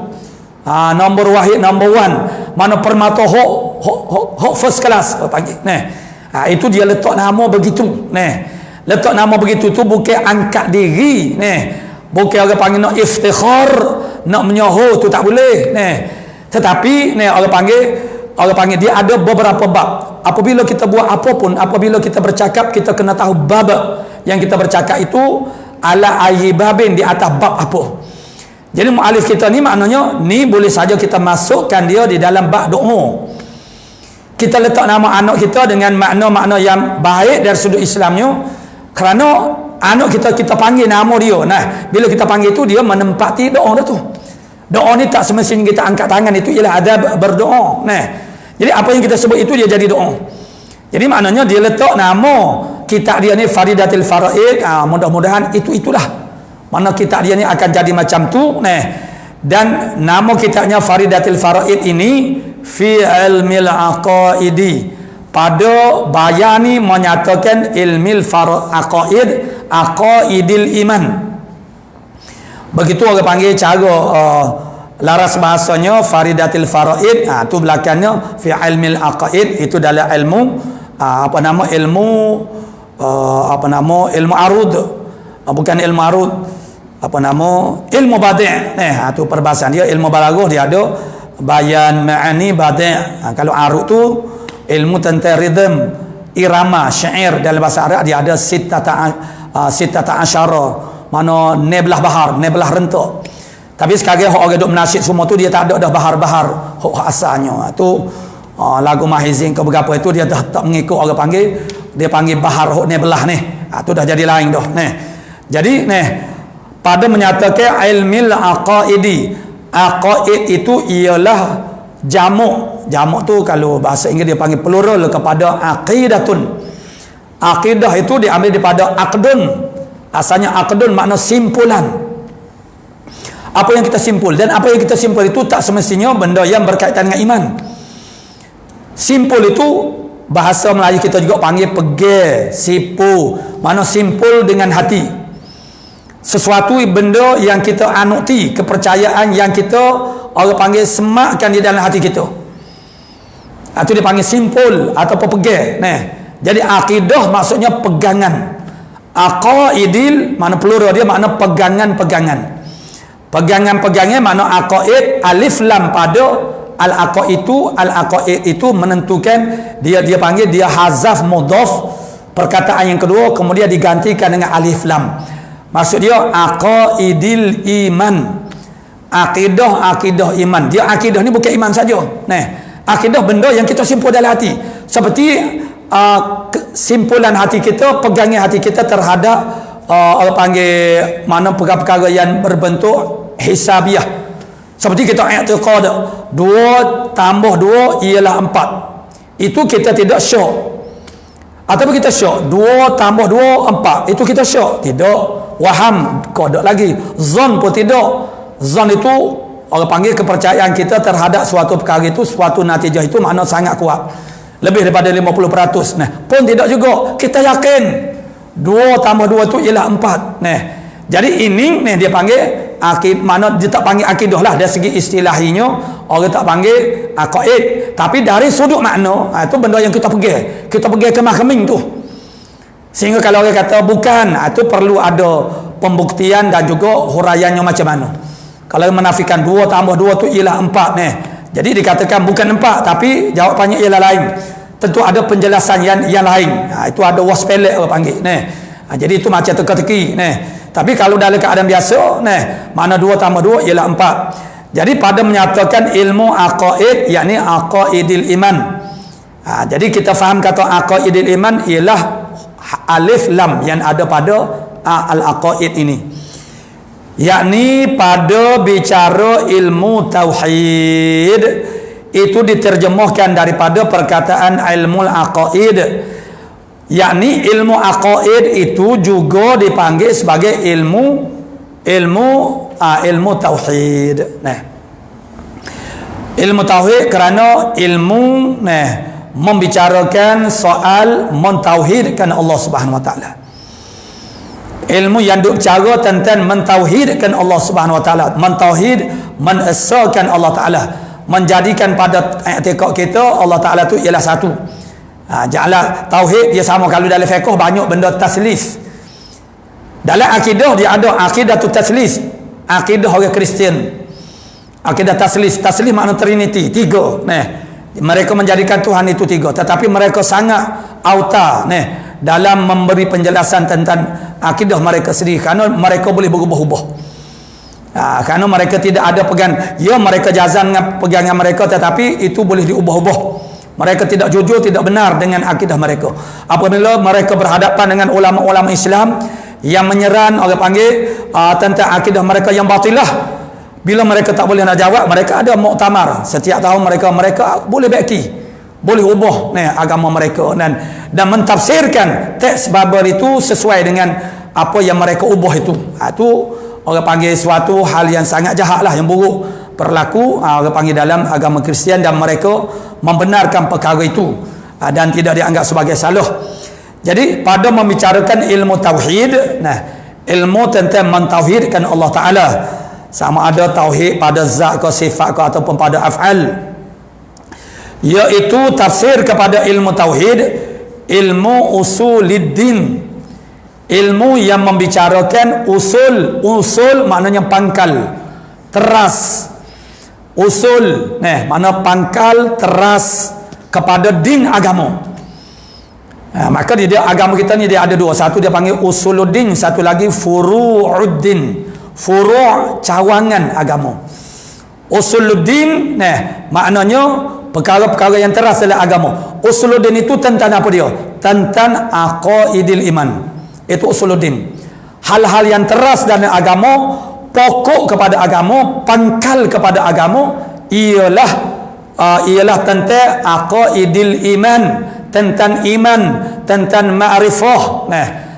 nombor wahid, nombor one. Mana permata hok first class panggil. Itu dia letak nama begitu. Letak nama begitu tu bukan angkat diri. Bukan orang panggil nak iftikhar, nak menyoho, tu tak boleh. Tetapi orang panggil dia ada beberapa bab. Apabila kita buat apapun, apabila kita bercakap, kita kena tahu bab yang kita bercakap itu ala ayyi babin, di atas bab apa. Jadi mualif kita ni maknanya ni boleh saja kita masukkan dia di dalam bab doa. Kita letak nama anak kita dengan makna-makna yang baik dari sudut Islamnya, kerana anak kita panggil nama dia. Bila kita panggil itu, dia menempati doa tu. Doa ni tak semestinya kita angkat tangan, itu ialah adab berdoa. Jadi apa yang kita sebut itu dia jadi doa. Jadi maknanya dia letak nama kitab dia ni Faridatil Faraid. Mudah-mudahan itulah. Mana kitab dia ni akan jadi macam tu. Dan nama kitabnya Faridatil Faraid ini fi ilmil aqaidi, pada bayani menyatakan ilmil aqaid, aqaidil iman. Begitu orang panggil cara laras bahasanya Faridatil Faraid. Tu belakangnya fi ilmil aqaid, itu dalam ilmu ilmu arud, bukan ilmu arud, ilmu badi'. Tu perbahasan dia. Ilmu balaghah dia ada bayan ma'ani badi'. Kalau arud tu ilmu tentang ridhm, irama, syair. Dalam bahasa Arab dia ada sittata asyara, mana neblah bahar, neblah rentak. Tapi sekarang orang duk menasyid semua tu, dia tak ada dah bahar-bahar hok asalnya. Tu lagu Mahizin ke berapa itu dia dah tak mengikut orang panggil, dia panggil bahar hok neblah ni. Tu dah jadi lain dah. Jadi pada menyatakan ilmil aqaidi, aqaid itu ialah jamak. Jamak tu kalau bahasa Inggeris dia panggil plural kepada aqidatun. Aqidah itu diambil daripada aqdun. Asalnya aqdun makna simpulan. Apa yang kita simpul, dan apa yang kita simpul itu tak semestinya benda yang berkaitan dengan iman. Simpul itu bahasa Melayu kita juga panggil pegel, sipu. Mana simpul dengan hati. sesuatu benda yang kita anuti, kepercayaan yang kita orang panggil semakkan di dalam hati kita. Itu dipanggil simpul atau pegang. Nah, jadi akidah maksudnya pegangan. Aqaidil mana plural dia makna pegangan-pegangan. Pegangan-pegangan makna aqaid, alif lam pada al-aqaid itu menentukan dia panggil dia hazaf mudhaf perkataan yang kedua kemudian digantikan dengan alif lam. Maksud dia aqaidil iman. Akidah iman. Dia akidah ni bukan iman saja. Nah, akidah benda yang kita simpul dalam hati. Seperti simpulan hati kita, pegangan hati kita terhadap orang panggil mana perkara-perkara yang berbentuk hisabiah. Seperti kita i'tiqad 2 tambah 2 ialah 4. Itu kita tidak syok. Ataupun kita syok 2 tambah 2 4. Itu kita syok. Tidak. Waham kodok lagi. Zon pun tidak. Zon itu orang panggil kepercayaan kita terhadap suatu perkara itu, suatu natijah itu makna sangat kuat. Lebih daripada 50%. Nah, pun tidak juga. Kita yakin 2 tambah 2 itu ialah 4. Nah, jadi ini dia panggil mana dia tak panggil akidah lah dari segi istilahinya, orang tak panggil aqaid, tapi dari sudut makna itu benda yang kita pergi kemah-keming tu. Sehingga kalau orang kata bukan, itu perlu ada pembuktian dan juga huraiannya macam mana. Kalau menafikan 2 tambah 2 tu ialah 4 nih. Jadi dikatakan bukan 4 tapi jawapannya ialah lain. Tentu ada penjelasan yang lain. Itu ada waspelek orang panggil. Jadi itu macam teka-teki. Tapi kalau dalam keadaan biasa, mana 2 tambah 2 ialah 4. Jadi pada menyatakan ilmu aqaid, yakni aqaidil iman. Jadi kita faham kata aqaidil iman ialah alif lam yang ada pada al-aqaid ini. Yakni pada bicara ilmu tauhid itu diterjemahkan daripada perkataan ilmu aqaid. Yakni ilmu aqaid itu juga dipanggil sebagai ilmu tauhid. Ilmu tauhid kerana ilmu membicarakan soal mentauhidkan Allah Subhanahu wa taala. Ilmu yang berbicara tentang mentauhidkan Allah Subhanahu wa taala, mentauhid, menesakan Allah taala, menjadikan pada i'tiqad kita Allah taala tu ialah satu. Ja'ala tauhid dia sama. Kalau dalam fiqh banyak benda taslis. Dalam akidah dia ada akidah tu taslis, akidah orang Kristian, akidah taslis. Taslis makna trinity, 3. Mereka menjadikan Tuhan itu 3, tetapi mereka sangat auta dalam memberi penjelasan tentang akidah mereka sendiri, kerana mereka boleh berubah-ubah. Kerana mereka tidak ada mereka jazan dengan pegangan mereka, tetapi itu boleh diubah-ubah. Mereka tidak jujur, tidak benar dengan akidah mereka. Apabila mereka berhadapan dengan ulama-ulama Islam yang menyerang orang panggil tentang akidah mereka yang batilah, bila mereka tak boleh nak jawab, mereka ada muktamar setiap tahun. Mereka boleh beki, boleh ubah agama mereka dan mentafsirkan teks Bible itu sesuai dengan apa yang mereka ubah itu. Itu orang panggil suatu hal yang sangat jahat lah, yang buruk berlaku orang panggil dalam agama Kristian, dan mereka membenarkan perkara itu dan tidak dianggap sebagai salah. Jadi pada membicarakan ilmu tauhid, ilmu tentang mentauhidkan Allah Ta'ala, sama ada tauhid pada zat ke sifat ke ataupun pada af'al, iaitu tafsir kepada ilmu tauhid, ilmu usuluddin, ilmu yang membicarakan usul maknanya pangkal, teras. Usul makna pangkal, teras kepada din agama. Maka dia agama kita ni dia ada 2. Satu dia panggil usuluddin, satu lagi furu'uddin. Furu' cawangan agama. Usuluddin maknanya perkara-perkara yang teras dalam agama. Usuluddin itu tentang apa dia? Tentang aqaidil iman. Itu usuluddin. Hal-hal yang teras dalam agama, pokok kepada agama, pangkal kepada agama ialah tentang aqaidil iman, tentang iman, tentang ma'rifah,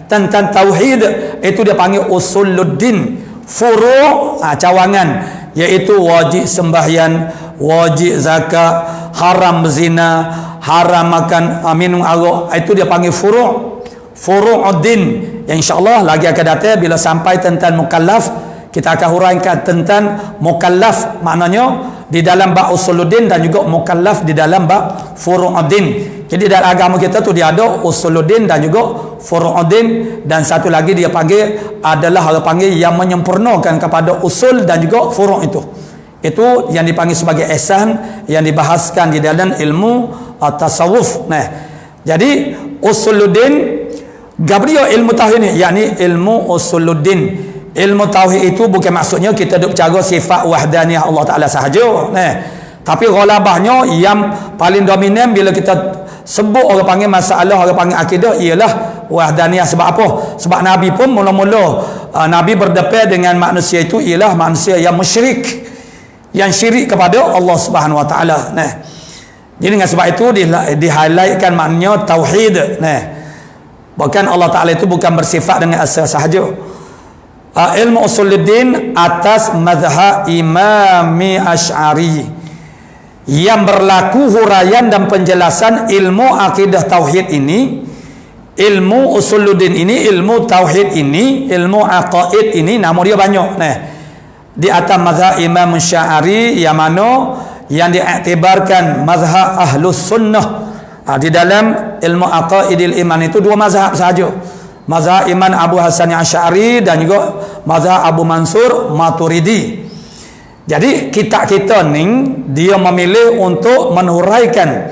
tentang tauhid. Itu dia panggil usuluddin. Furu' cawangan, iaitu wajib sembahyang, wajib zakat, haram berzina, haram makan minum arak. Itu dia panggil furu'. furu'uddin, yang insya-Allah lagi akan datang bila sampai tentang mukallaf, kita akan huraikan tentang mukallaf maknanya di dalam bab usuluddin dan juga mukallaf di dalam bab furu'uddin. Jadi dalam agama kita tu dia ada usuluddin dan juga furu'uddin, dan satu lagi dia panggil adalah orang panggil yang menyempurnakan kepada usul dan juga furu' itu. Itu yang dipanggil sebagai ihsan, yang dibahaskan di dalam ilmu tasawuf. Nah, jadi usuluddin Gabriel ilmu tauhid ni, yakni ilmu usuluddin. Ilmu tauhid itu bukan maksudnya kita duk bercara sifat wahdaniyah Allah Taala sahaja. Nah, tapi ghalabahnya yang paling dominan bila kita sebut orang panggil masalah, orang panggil akidah ialah wahdaniyah. Sebab apa? Sebab Nabi pun mula-mula Nabi berdepan dengan manusia itu ialah manusia yang musyrik, yang syirik kepada Allah Subhanahu Wa Taala. Nah, jadi dengan sebab itu di-highlightkan maknanya tauhid. Nah, bukan Allah Taala itu bukan bersifat dengan asal sahaja. Ilmu usuluddin atas mazhab Imami Asy'ari yang berlaku huraian dan penjelasan ilmu akidah tauhid ini, ilmu usuluddin ini, ilmu tauhid ini, ilmu aqaid ini, nama dia banyak. Nah, di atas mazhab Imam Asy'ari yang mana yang diiktibarkan mazhab Ahlus Sunnah. Di dalam ilmu aqaidil iman itu dua mazhab sahaja. Mazhab Imam Abu Hasan Asy'ari dan juga mazhab Abu Mansur Maturidi. Jadi kita ni dia memilih untuk menhuraikan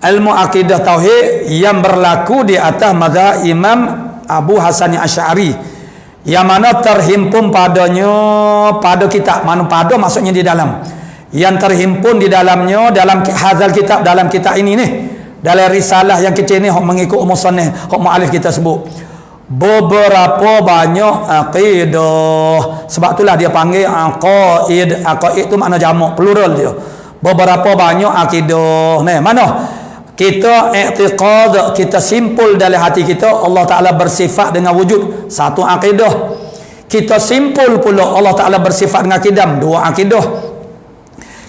ilmu akidah tauhid yang berlaku di atas mazhab Imam Abu Hasan Asy'ari, yang mana terhimpun padanya pada kitab. Mana pada maksudnya di dalam, yang terhimpun di dalamnya dalam hadzal kitab, dalam kitab ini nih, dalam risalah yang kecil ni mengikut musannif hok muallif kita sebut beberapa banyak akidah. Sebab itulah dia panggil aqaid. Aqaid itu makna jamak, plural dia. Beberapa banyak akidah. Nah, mana kita i'tiqad, kita simpul dalam hati kita Allah Taala bersifat dengan wujud, satu akidah. Kita simpul pula Allah Taala bersifat dengan qidam, dua akidah.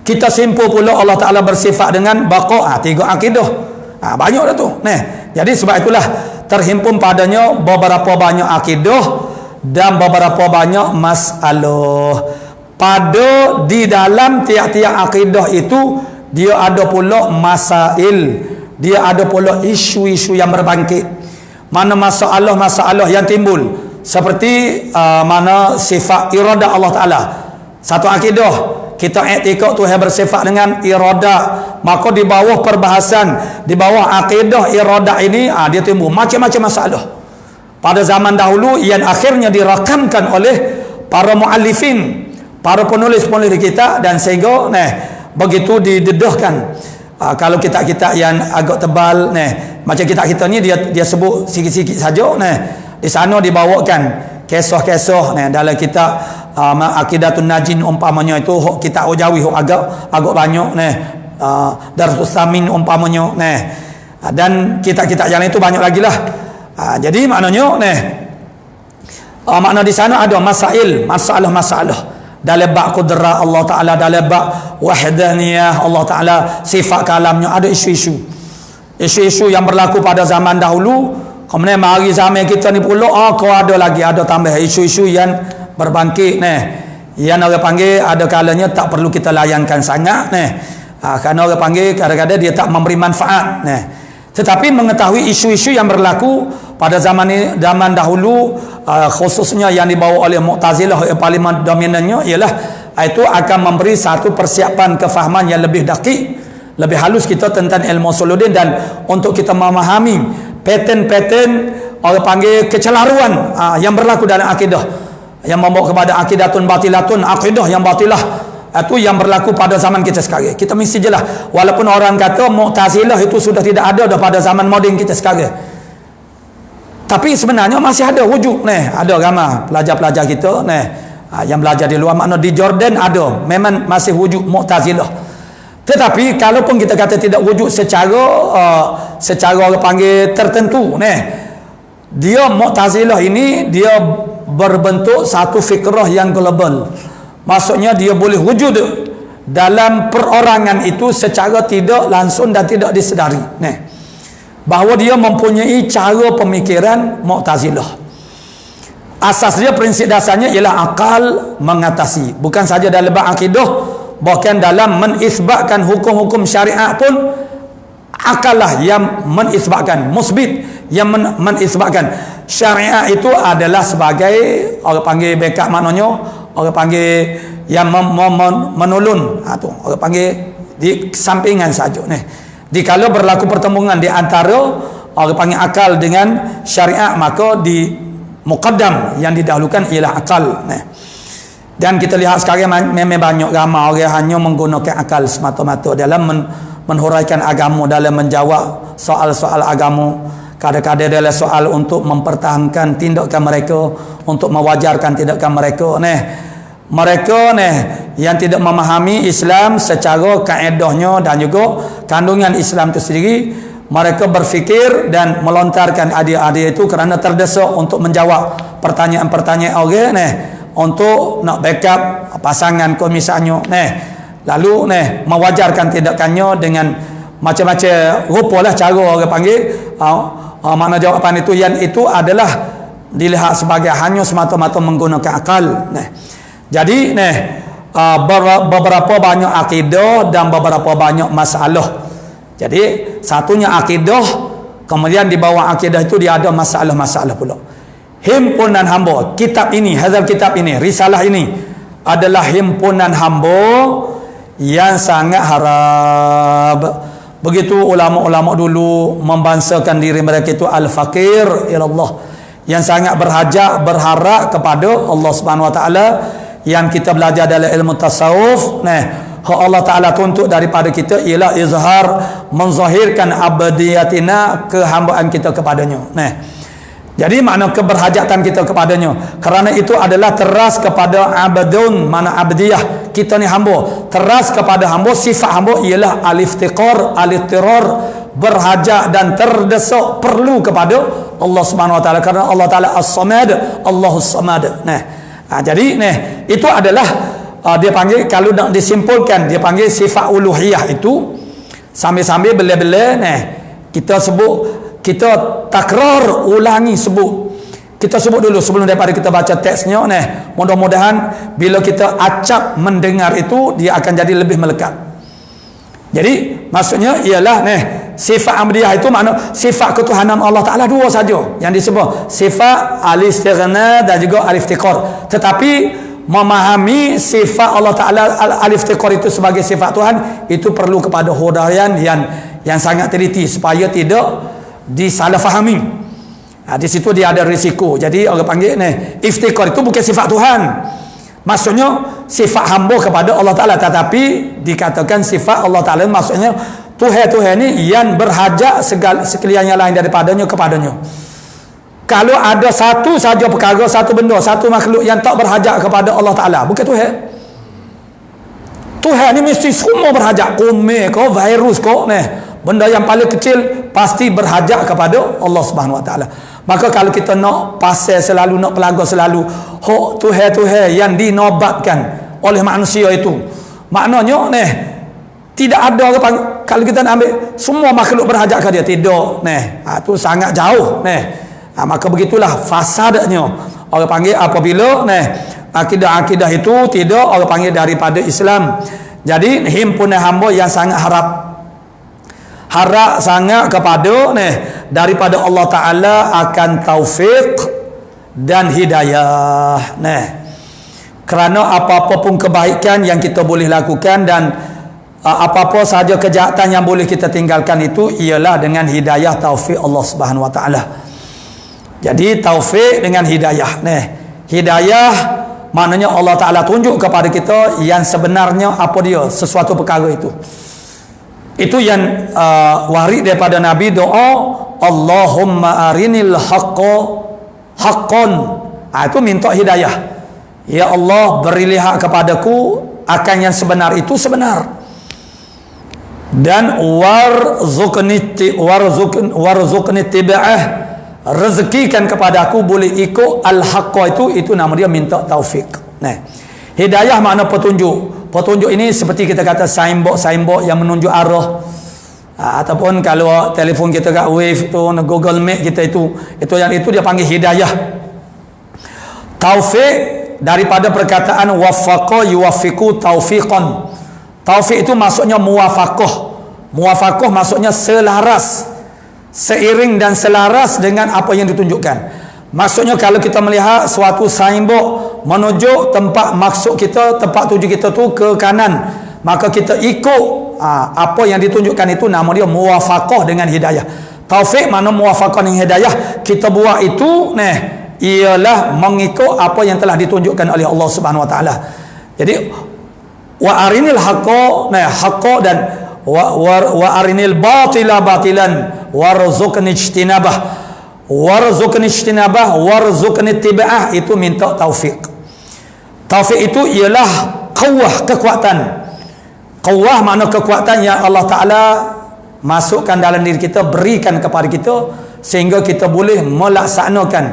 Kita simpul pula Allah Taala bersifat dengan baqa, tiga akidah. Banyak dah tu. Nah, jadi sebab itulah terhimpun padanya beberapa banyak akidah dan beberapa banyak masalah. Pada di dalam tiap-tiap akidah itu dia ada pula masail, dia ada pula isu-isu yang berbangkit. Mana masalah-masalah yang timbul seperti mana sifat iradah Allah Taala. Satu akidah kita i'tikad Tuhan bersifat dengan iradah, maka di bawah perbahasan, di bawah akidah iradah ini dia timbul macam-macam masalah pada zaman dahulu yang akhirnya dirakamkan oleh para muallifin, para penulis-penulis kita, dan sehingga begitu didedahkan. Kalau kitab-kitab yang agak tebal macam kitab kita ni dia sebut sikit-sikit saja. Di sana dibawakan kisah-kisah dalam kitab Aqidatun Najin umpamanya itu kitab Ujawi agak banyak Darus Samin umpamanya dan kitab-kitab yang itu banyak lagi lah. Jadi maknanya makna di sana ada masalah dalam bab qudrah Allah Taala, dalam bab wahdaniyah Allah Taala, sifat kalamnya, ada isu-isu yang berlaku pada zaman dahulu. Kemudian mari zaman kita ni pula kau ada lagi, ada tambah isu-isu yang berbangkit yang orang panggil ada kalanya tak perlu kita layankan sangat kerana orang panggil kadang-kadang dia tak memberi manfaat tetapi mengetahui isu-isu yang berlaku pada zaman dahulu, khususnya yang dibawa oleh Mu'tazilah yang paling dominannya ialah itu akan memberi satu persiapan kefahaman yang lebih dakik, lebih halus kita tentang ilmu usuluddin, dan untuk kita memahami pattern orang panggil kecelaruan yang berlaku dalam akidah yang membawa kepada akidatun batilatun, akidah yang batilah itu yang berlaku pada zaman kita sekarang. Kita mesti jelas, walaupun orang kata Mu'tazilah itu sudah tidak ada pada zaman moden kita sekarang, tapi sebenarnya masih ada wujud. Ada ramai pelajar-pelajar kita yang belajar di luar, makna di Jordan ada, memang masih wujud Mu'tazilah. Tetapi kalaupun kita kata tidak wujud secara orang panggil tertentu, dia Mu'tazilah ini dia berbentuk satu fikrah yang global. Maksudnya dia boleh wujud dalam perorangan itu secara tidak langsung dan tidak disedari. bahawa dia mempunyai cara pemikiran Mu'tazilah. Asas dia, prinsip dasarnya ialah akal mengatasi. Bukan saja dalam bab akidah, bahkan dalam menisbatkan hukum-hukum syariat pun akal lah yang menisbatkan, musbit yang menisbatkan. Syariat itu adalah sebagai, orang panggil backup, maknanya orang panggil yang menulun, tu orang panggil di sampingan saja. Dikala berlaku pertemuan di antara orang panggil akal dengan syariat, maka di muqaddam yang didahulukan ialah akal. Dan kita lihat sekarang memang banyak ramai orang hanya menggunakan akal semata-mata dalam menhuraikan agama, dalam menjawab soal-soal agama. Kadang-kadang adalah soal untuk mempertahankan tindakan mereka, untuk mewajarkan tindakan mereka. Mereka yang tidak memahami Islam secara kaedahnya dan juga kandungan Islam itu sendiri, mereka berfikir dan melontarkan adik-adik itu kerana terdesak untuk menjawab pertanyaan-pertanyaan orang untuk nak backup pasangan kau misalnya. Lalu mewajarkan tindakannya dengan macam-macam rupa lah cara orang panggil. Makna jawapan itu yang itu adalah dilihat sebagai hanya semata-mata menggunakan akal. Jadi beberapa banyak akidah dan beberapa banyak masalah. Jadi satunya akidah, kemudian di bawah akidah itu dia ada masalah-masalah pula. Himpunan hamba, kitab ini, hadal kitab ini, risalah ini adalah himpunan hamba yang sangat harap. Begitu ulama-ulama dulu membangsakan diri mereka itu al-faqir ila Allah, yang sangat berhajat, berharap kepada Allah Subhanahu wa taala. Yang kita belajar dalam ilmu tasawuf, Allah Ta'ala tuntut daripada kita ialah izhar, menzahirkan abadiyatina, kehambaan kita kepadanya. Jadi makna keberhajatan kita kepadanya, kerana itu adalah teras kepada abadun, mana abdiyah, kita ni hamba, teras kepada hamba. Sifat hamba ialah al-iftiqar, al-ittirar, berhajat dan terdesak, perlu kepada Allah Subhanahu wa taala, kerana Allah Ta'ala as-samad, Allahus samad. Jadi itu adalah dia panggil, kalau nak disimpulkan, dia panggil sifat uluhiyah itu. Sambil-sambil bela-bela kita sebut, kita takrar, ulangi, sebut. Kita sebut dulu sebelum daripada kita baca teksnya. Mudah-mudahan bila kita acap mendengar itu, dia akan jadi lebih melekat. Jadi maksudnya ialah sifat amdiyah itu makna sifat ketuhanan Allah Ta'ala dua saja yang disebut, sifat al-istighna dan juga al-iftiqar. Tetapi memahami sifat Allah Ta'ala al-iftiqar itu sebagai sifat Tuhan, itu perlu kepada hudaian yang sangat teliti supaya tidak disalahfahami. Di situ dia ada risiko. Jadi orang panggil iftiqar itu bukan sifat Tuhan, maksudnya sifat hamba kepada Allah Ta'ala. Tetapi dikatakan sifat Allah Ta'ala maksudnya Tuhan ni yang berhajat sekalian yang lain daripadanya kepadanya. Kalau ada satu saja perkara, satu benda, satu makhluk yang tak berhajat kepada Allah Ta'ala, bukan Tuhan. Tuhan ni mesti semua berhajat. Kume ko, virus ko, benda yang paling kecil pasti berhajat kepada Allah Subhanahu wa taala. Maka kalau kita nak pasal selalu, nak pelaga selalu hak Tuhan yang dinobatkan oleh manusia itu, maknanya tidak ada orang, kalau kita nak ambil semua makhluk berhajat ke dia, tidak. Itu sangat jauh. Maka begitulah fasadnya orang panggil apabila akidah-akidah itu tidak orang panggil daripada Islam. Jadi himpunan hamba yang sangat harap sangat kepada daripada Allah Ta'ala akan taufik dan hidayah. Kerana apa-apa pun kebaikan yang kita boleh lakukan dan apa-apa sahaja kejahatan yang boleh kita tinggalkan itu ialah dengan hidayah taufik Allah Subhanahu wa taala. Jadi taufik dengan hidayah. Hidayah maknanya Allah Ta'ala tunjuk kepada kita yang sebenarnya apa dia, sesuatu perkara itu. Itu yang warid daripada Nabi, doa Allahumma arinil haqqa haqqan. Itu minta hidayah. Ya Allah, beri lihat kepadaku akan yang sebenar itu sebenar. Dan warzuqni tiba'ah, rezekikan kepada aku boleh ikut al-haqqa itu nama dia minta taufik. Hidayah makna petunjuk. Petunjuk ini seperti kita kata signboard yang menunjuk arah. Ataupun kalau telefon kita kat Wave tu, Google Meet kita itu dia panggil hidayah. Taufik daripada perkataan wafaqa yuwafiqu taufiqan. Taufik itu maksudnya muwafaqah. Muwafaqah maksudnya selaras, seiring dan selaras dengan apa yang ditunjukkan. Maksudnya kalau kita melihat suatu signboard menunjuk tempat maksud kita, tempat tuju kita tu ke kanan, maka kita ikut apa yang ditunjukkan itu, nama dia muwafaqah dengan hidayah. Taufik mana muwafaqah dengan hidayah, kita buat itu ialah mengikut apa yang telah ditunjukkan oleh Allah Subhanahu Wa Taala. Jadi wa arinil haqqa dan wa arinil batila batilan warzuqni ijtinabah warzuqni ittiba'ah, itu minta taufik. Taufik itu ialah quwwah, kekuatan. Quwwah makna kekuatan yang Allah Ta'ala masukkan dalam diri kita, berikan kepada kita, sehingga kita boleh melaksanakan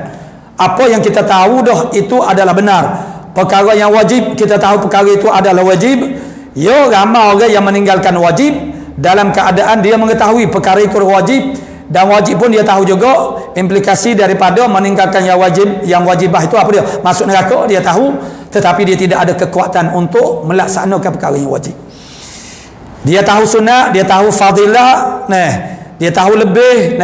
apa yang kita tahu dah itu adalah benar. Perkara yang wajib, kita tahu perkara itu adalah wajib. Ya, ramai orang yang meninggalkan wajib dalam keadaan dia mengetahui perkara itu wajib, dan wajib pun dia tahu juga implikasi daripada meninggalkan yang wajibah itu apa dia? Masuk neraka, dia tahu, tetapi dia tidak ada kekuatan untuk melaksanakan perkara yang wajib. Dia tahu sunnah, dia tahu fadilah, dia tahu lebih,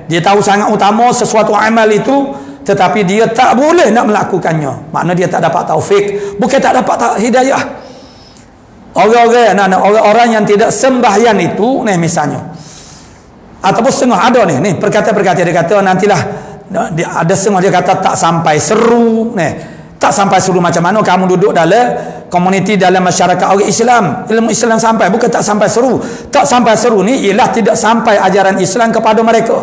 dia tahu sangat utama sesuatu amal itu, tetapi dia tak boleh nak melakukannya. Makna dia tak dapat taufik, bukan tak dapat hidayah. Orang-orang yang tidak sembahyang itu, misalnya, ataupun setengah ada ni perkata-perkata dia kata nantilah, ada setengah dia kata tak sampai seru, tak sampai seru macam mana kamu duduk dalam komuniti, dalam masyarakat orang Islam, ilmu Islam sampai, bukan tak sampai seru. Tak sampai seru ni ialah tidak sampai ajaran Islam kepada mereka.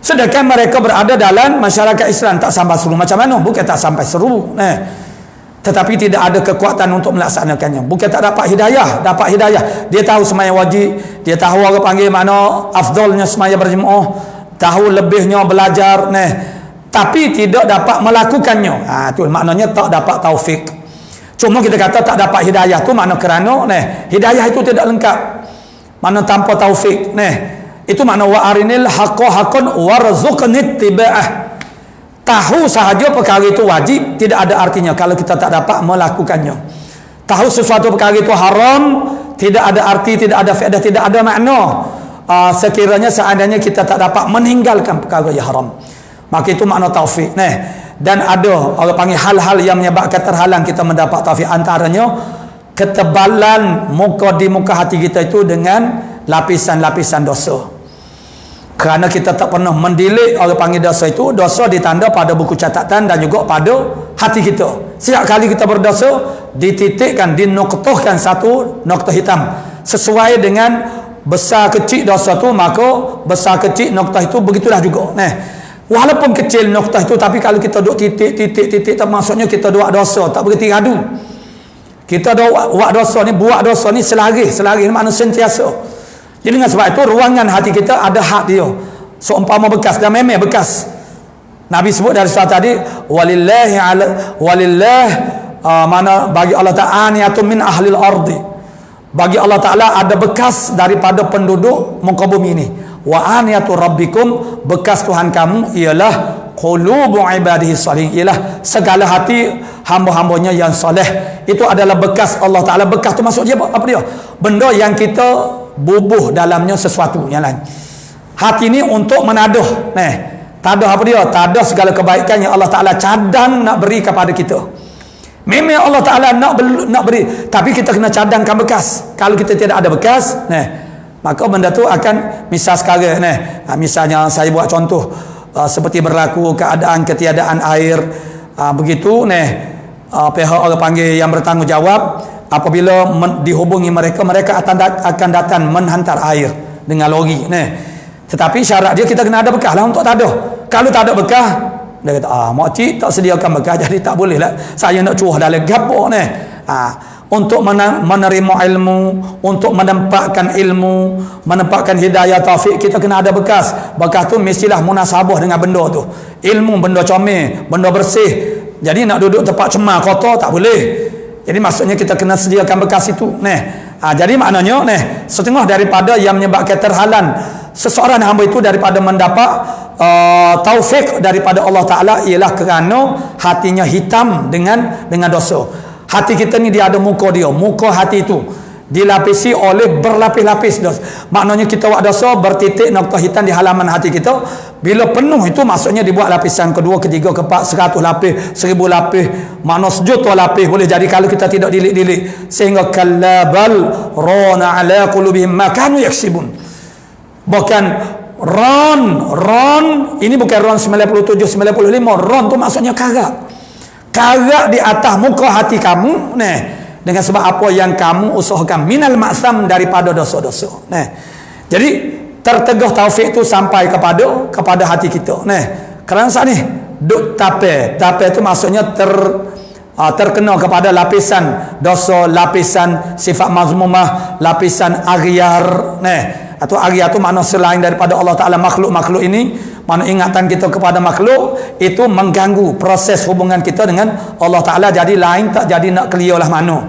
Sedangkan mereka berada dalam masyarakat Islam, tak sampai seru macam mana? Bukan tak sampai seru, tetapi tidak ada kekuatan untuk melaksanakannya. Bukan tak dapat hidayah, dapat hidayah. Dia tahu sembahyang wajib, dia tahu orang panggil mana afdalnya sembahyang berjemaah, tahu lebihnya belajar, tapi tidak dapat melakukannya. Itu maknanya tak dapat taufik. Cuma kita kata tak dapat hidayah tu makna kerana hidayah itu tidak lengkap. Makna tanpa taufik. Itu makna wa arinil haqqa haqqan warzuqni ittiba'ah. Tahu sahaja perkara itu wajib tidak ada artinya kalau kita tak dapat melakukannya. Tahu sesuatu perkara itu haram tidak ada arti, tidak ada faedah, tidak ada makna sekiranya seandainya kita tak dapat meninggalkan perkara yang haram. Maka itu makna taufik. Dan ada orang panggil hal-hal yang menyebabkan terhalang kita mendapat taufik, antaranya ketebalan di muka hati kita itu dengan lapisan-lapisan dosa. Kerana kita tak pernah mendilik orang panggil dosa itu, dosa ditanda pada buku catatan dan juga pada hati kita. Setiap kali kita berdosa, dititikkan, dinoktahkan satu noktah hitam sesuai dengan besar kecil dosa tu, maka besar kecil noktah itu begitulah juga. Walaupun kecil noktah itu, tapi kalau kita duk titik, maksudnya kita buat dosa tak berhenti radu. Kita buat dosa ni selari ni makna sentiasa. Jadi dengan sebab itu ruangan hati kita ada hak dia. Seumpama bekas, dan memang bekas. Nabi sebut dari surah tadi, mana bagi Allah Ta'ala aniyatun min ahlil ardi. Bagi Allah Ta'ala ada bekas daripada penduduk muka bumi ini. Wa aniyatu rabbikum, bekas Tuhan kamu ialah qulubu ibadihi salihin, ialah segala hati hamba-hambanya yang soleh. Itu adalah bekas Allah Ta'ala. Bekas tu maksud dia apa dia? Benda yang kita bubuh dalamnya sesuatu yang lain. Hati ni untuk menadah. Tadah apa dia? Tadah segala kebaikan yang Allah Ta'ala cadang nak beri kepada kita. Memang Allah Ta'ala nak beri, tapi kita kena cadangkan bekas. Kalau kita tidak ada bekas, maka benda tu akan, misal sekarang misalnya saya buat contoh, seperti berlaku keadaan ketiadaan air, begitu pihak orang panggil yang bertanggungjawab, apabila dihubungi mereka akan datang menghantar air dengan lori. Tetapi syarat dia kita kena ada bekas lah untuk tadah. Kalau tak ada bekas, dia kata makcik tak sediakan bekas, jadi tak boleh lah saya nak curah dalam gapo untuk menerima ilmu, untuk menempatkan ilmu, menempatkan hidayah taufik, kita kena ada bekas. Bekas tu mestilah munasabah dengan benda tu. Ilmu benda comel, benda bersih. Jadi nak duduk tempat cemar kotor tak boleh. Jadi maksudnya kita kena sediakan bekas itu. Jadi maknanya setengah daripada yang menyebabkan terhalang seseorang hamba itu daripada mendapat taufik daripada Allah Ta'ala ialah kerana hatinya hitam dengan dosa. Hati kita ni dia ada muka dia, muka hati itu dilapisi oleh berlapis-lapis dosa. Maknanya kita buat dosa bertitik noktah hitam di halaman hati kita. Bila penuh itu maksudnya dibuat lapisan kedua, ketiga, keempat, 100 lapis, 1000 lapis, makna sejuta lapis boleh jadi kalau kita tidak dilik-dilik. Sehingga kallabal rana ala qulubihim ma kanu yaksibun. Bukan ron ini bukan ron 97 95, ron tu maksudnya karak di atas muka hati kamu dengan sebab apa yang kamu usahakan minal maksam daripada dosa-dosa. Jadi terteguh taufik itu sampai kepada hati kita. Kerana saat ni duk tape itu maksudnya terkena kepada lapisan dosa, lapisan sifat mazmumah, lapisan aghyar. Atau aghyar itu makna selain daripada Allah Ta'ala, makhluk-makhluk ini, mana ingatan kita kepada makhluk itu mengganggu proses hubungan kita dengan Allah Ta'ala, jadi lain tak jadi nak clear lah mana.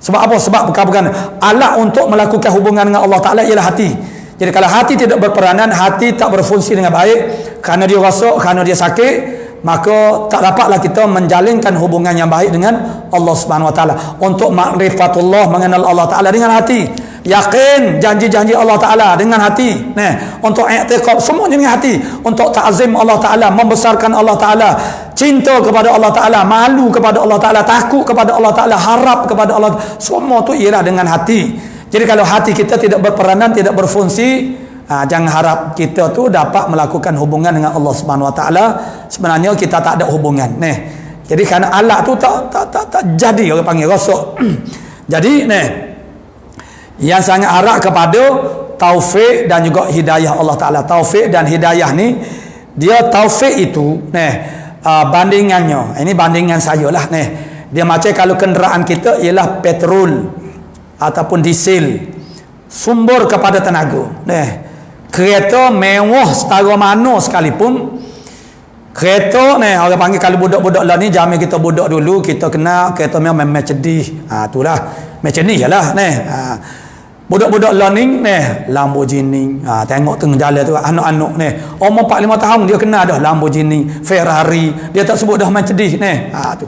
Sebab apa? Sebab bukan alat untuk melakukan hubungan dengan Allah Ta'ala ialah hati. Jadi kalau hati tidak berperanan, hati tak berfungsi dengan baik, kerana dia rosak, kerana dia sakit, maka tak dapatlah kita menjalinkan hubungan yang baik dengan Allah Subhanahu Wa Taala. Untuk makrifatullah, mengenal Allah Taala dengan hati, yakin janji-janji Allah Taala dengan hati. Untuk i'tiqad semuanya dengan hati. Untuk ta'zim Allah Taala, membesarkan Allah Taala, cinta kepada Allah Taala, malu kepada Allah Taala, takut kepada Allah Taala, harap kepada Allah, semua tu ialah dengan hati. Jadi kalau hati kita tidak berperanan, tidak berfungsi, jangan harap kita tu dapat melakukan hubungan dengan Allah Subhanahu Wa Taala. Sebenarnya kita tak ada hubungan. Jadi kerana alat tu tak jadi, orang panggil rosak. Jadi yang sangat harap kepada taufik dan juga hidayah Allah Taala. Taufik dan hidayah ni, dia taufik itu bandingannya. Ini bandingan saya lah. Dia macam kalau kenderaan kita ialah petrol ataupun diesel, sumber kepada tenaga. Kereta mewah setara mana sekalipun, kereta orang panggil kalau budak-budak lah ni, zaman kita budak dulu kita kena kereta memang Mercedes. Itulah macam ni jelah. Budak-budak lah ni Lamborghini. Tengok tengah jalan tu anak-anak umur 4-5 tahun dia kena dah Lamborghini, Ferrari, dia tak sebut dah Mercedes tu.